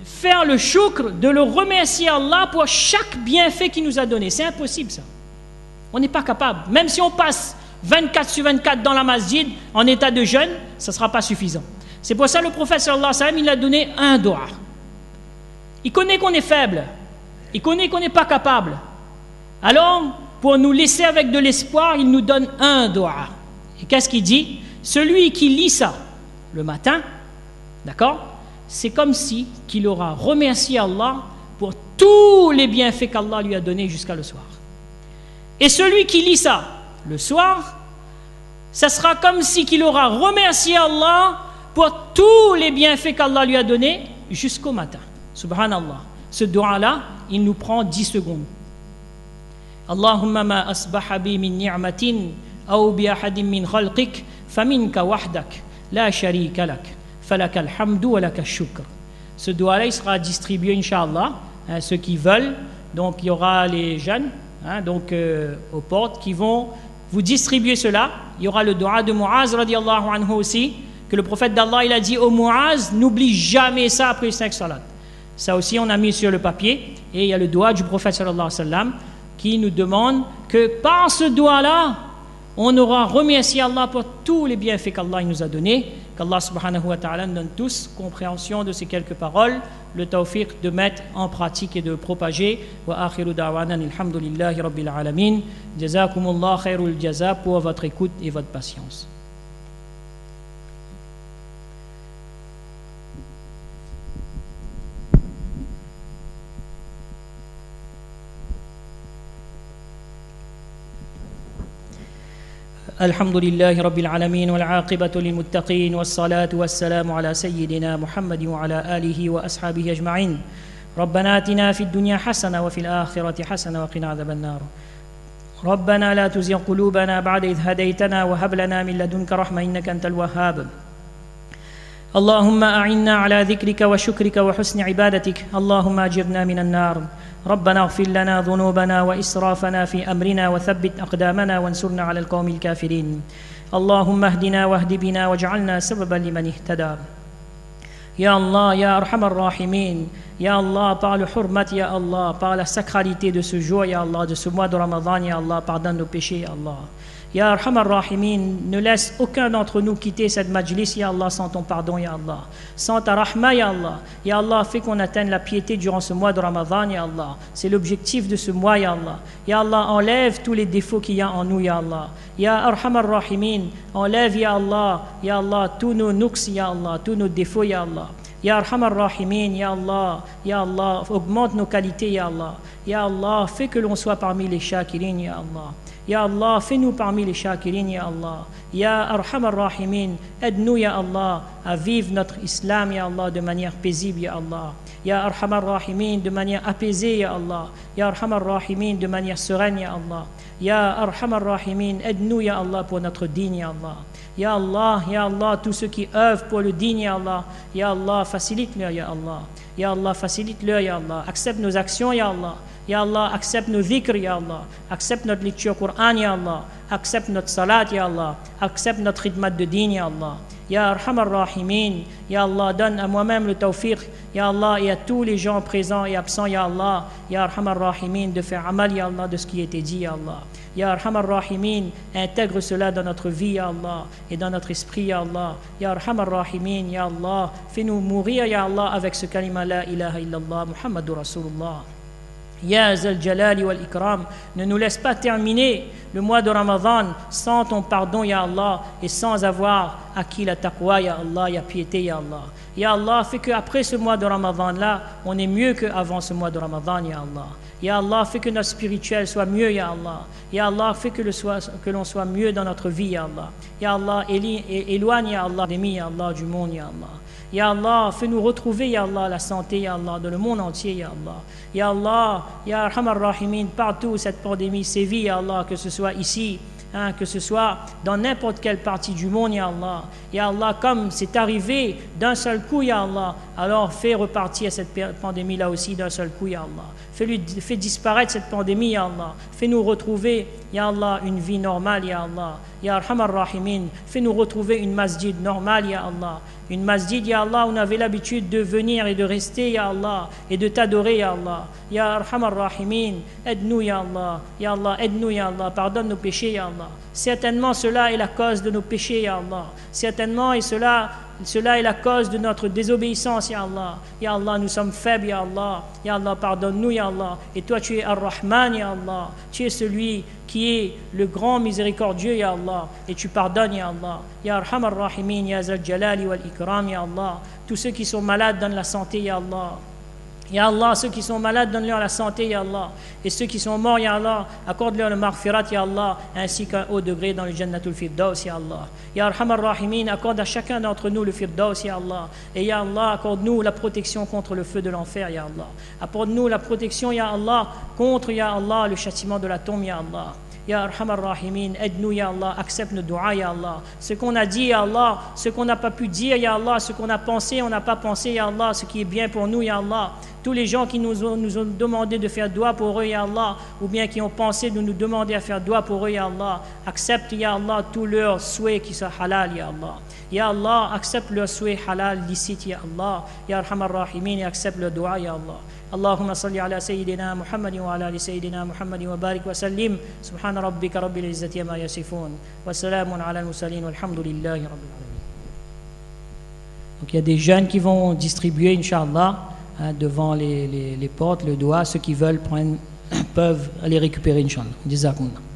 faire le shukr, de le remercier Allah pour chaque bienfait qu'il nous a donné. C'est impossible, ça. On n'est pas capable. Même si on passe 24 sur 24 dans la masjid, en état de jeûne, ça ne sera pas suffisant. C'est pour ça que le prophète sallallahu alayhi wa sallam, il a donné un doigt. Il connaît qu'on est faible. Il connaît qu'on n'est pas capable. Alors, pour nous laisser avec de l'espoir, il nous donne un doigt. Et qu'est-ce qu'il dit? Celui qui lit ça le matin, d'accord, c'est comme si qu'il aura remercié Allah pour tous les bienfaits qu'Allah lui a donnés jusqu'à le soir. Et celui qui lit ça le soir, ça sera comme si qu'il aura remercié Allah pour tous les bienfaits qu'Allah lui a donnés jusqu'au matin. Subhanallah. Ce doigt-là, il nous prend 10 secondes. Allahumma ma asbaha bi min ni'matin aw bi ahadin min khalqik faminka wahdak la sharika lak falakal hamdu wa lakal shukr. Ce doigt-là, il sera distribué, Inch'Allah, à ceux qui veulent. Donc, il y aura les jeunes, aux portes, qui vont vous distribuer cela. Il y aura le doigt de Muaz, radiallahu anhu aussi, que le prophète d'Allah, il a dit au Muaz, n'oublie jamais ça après les 5 salats. Ça aussi, on a mis sur le papier. Et il y a le doigt du prophète sallallahu alayhi wa sallam qui nous demande que par ce doigt-là, on aura remercié Allah pour tous les bienfaits qu'Allah nous a donnés. Qu'Allah subhanahu wa ta'ala nous donne tous compréhension de ces quelques paroles, le tawfiq de mettre en pratique et de propager. Wa akhiru da'wana alhamdulillahi rabbil alamin. Jazakumullah khairul jaza pour votre écoute et votre patience. الحمد لله رب العالمين والعاقبة للمتقين والصلاة والسلام على سيدنا محمد وعلى آله وأصحابه أجمعين ربنا آتنا في الدنيا حسنة وفي الآخرة حسنة وقنا عذاب النار ربنا لا تزغ قلوبنا بعد إذ هديتنا وهب لنا من لدنك رحمة إنك أنت الوهاب اللهم أعنا على ذكرك وشكرك وحسن عبادتك اللهم أجرنا من النار ربنا اغفر لنا ذنوبنا وإسرافنا في أمرنا وثبت أقدامنا وانصرنا على القوم الكافرين اللهم اهدنا واهد بنا واجعلنا سببا لمن اهتدى Ya Allah, Ya Arham Ar-Rahimin, Ya Allah, par le hurmat, Ya Allah, par la sacralité de ce jour, Ya Allah, de ce mois de Ramadan, Ya Allah, pardonne nos péchés, Ya Allah. Ya Arhamar Rahimin, ne laisse aucun d'entre nous quitter cette majlis, Ya Allah, sans ton pardon, Ya Allah. Sans ta rahma, Ya Allah. Ya Allah, fais qu'on atteigne la piété durant ce mois de Ramadan, Ya Allah. C'est l'objectif de ce mois, Ya Allah. Ya Allah, enlève tous les défauts qu'il y a en nous, Ya Allah. Ya Arhamar Rahimin, enlève, Ya Allah, tous nos nuks, Ya Allah, tous nos défauts, Ya Allah. Ya Arhamar Rahimin, Ya Allah, augmente nos qualités, Ya Allah. Ya Allah, fais que l'on soit parmi les shakirin, Ya Allah. Ya Allah, fais-nous parmi les shakirin, Ya Allah. Ya Arhamar Rahimin, aide-nous, Ya Allah, à vivre notre islam, Ya Allah, de manière paisible, Ya Allah. Ya Arhamar Rahimin, de manière apaisée, Ya Allah. Ya Arhamar Rahimin, de manière sereine, Ya Allah. Ya Arhamar Rahimin, aide-nous, Ya Allah, pour notre dîne, Ya Allah. Ya Allah, tous ceux qui œuvrent pour le dîne, Ya Allah, facilite-le, Ya Allah. Ya Allah, facilite-le, Ya Allah. Accepte nos actions, Ya Allah. Ya Allah, accepte nos dhikrs, Ya Allah. Accepte notre lecture Coran, Ya Allah. Accepte notre salat, Ya Allah. Accepte notre khidmat de dîne, Ya Allah. Ya Arhamar Rahimin, Ya Allah, donne à moi-même le tawfiq, Ya Allah, et à tous les gens présents et absents, Ya Allah. Ya Arhamar Rahimin, de faire amal, Ya Allah, de ce qui a été dit, Ya Allah. Ya Arhamar Rahimin, intègre cela dans notre vie, Ya Allah, et dans notre esprit, Ya Allah. Ya Arhamar Rahimin, Ya Allah, fais-nous mourir, Ya Allah, avec ce kalima la ilaha illallah, Muhammadur Rasulullah. Ya Zal Jalali wal Ikram, ne nous laisse pas terminer le mois de Ramadan sans ton pardon, Ya Allah, et sans avoir acquis la taqwa, Ya Allah, Ya piété, Ya Allah. Ya Allah, fais qu'après ce mois de Ramadan-là, on est mieux qu'avant ce mois de Ramadan, Ya Allah. Ya Allah, fais que notre spirituel soit mieux, Ya Allah. Ya Allah, fais que l'on soit mieux dans notre vie, Ya Allah. Ya Allah, éloigne, Ya Allah, d'ennemis, Ya Allah, du monde, Ya Allah. Ya Allah, fais-nous retrouver, Ya Allah, la santé, Ya Allah, dans le monde entier, Ya Allah. Ya Allah, Ya Arhamar Rahimin, partout où cette pandémie sévit, Ya Allah, que ce soit ici, que ce soit dans n'importe quelle partie du monde, Ya Allah. Ya Allah, comme c'est arrivé d'un seul coup, Ya Allah, alors fais repartir cette pandémie là aussi d'un seul coup, Ya Allah. Fais disparaître cette pandémie, Ya Allah. Fais-nous retrouver, Ya Allah, une vie normale, Ya Allah. Ya Arhamar Rahimin, fais-nous retrouver une masjid normale, Ya Allah. Une masjid, Ya Allah, où on avait l'habitude de venir et de rester, Ya Allah, et de t'adorer, Ya Allah. Ya Arhamar Rahimin, aide-nous, Ya Allah. Ya Allah, aide-nous, Ya Allah. Pardonne nos péchés, Ya Allah. Certainement, cela est la cause de nos péchés, Ya Allah. Certainement, et cela est la cause de notre désobéissance, Ya Allah. Ya Allah, nous sommes faibles, Ya Allah. Ya Allah, pardonne-nous, Ya Allah. Et toi, tu es Ar-Rahman, Ya Allah. Tu es celui qui est le grand miséricordieux, Ya Allah. Et tu pardonnes, Ya Allah. Ya Arhamar Rahimin, Ya Zal Jalali wal Ikram, Ya Allah. Tous ceux qui sont malades, donne la santé, Ya Allah. Ya Allah, ceux qui sont malades, donne-leur la santé, Ya Allah. Et ceux qui sont morts, Ya Allah, accorde-leur le maghfirat, Ya Allah, ainsi qu'un haut degré dans le Jannatul Firdaus, Ya Allah. Ya Arhamar Rahimin, accorde à chacun d'entre nous le Firdaus, Ya Allah. Et Ya Allah, accorde-nous la protection contre le feu de l'enfer, Ya Allah. Accorde-nous la protection, Ya Allah, contre, Ya Allah, le châtiment de la tombe, Ya Allah. Ya Arhamar Rahimin, aide-nous, Ya Allah, accepte nos du'a, Ya Allah. Ce qu'on a dit, Ya Allah, ce qu'on n'a pas pu dire, Ya Allah, ce qu'on a pensé, on n'a pas pensé, Ya Allah, ce qui est bien pour nous, Ya Allah. Tous les gens qui nous ont demandé de faire dua pour eux, Ya Allah, ou bien qui ont pensé de nous demander à faire dua pour eux, Ya Allah, accepte, Ya Allah, tous leurs souhaits qui soient halal, Ya Allah. Ya Allah, accepte leurs souhaits halal, licites, Ya Allah. Ya Arhamar Rahimin, et accepte leur dua, Ya Allah. اللهم صل على سيدنا محمد وعلى ال سيدنا محمد وبارك وسلم سبحان ربك رب العزة عما يصفون وسلام على المرسلين والحمد لله رب العالمين. Donc il y a des jeunes qui vont distribuer Inch'Allah devant les portes le doigt, ceux qui veulent peuvent aller récupérer Inch'Allah. Jazakumullah.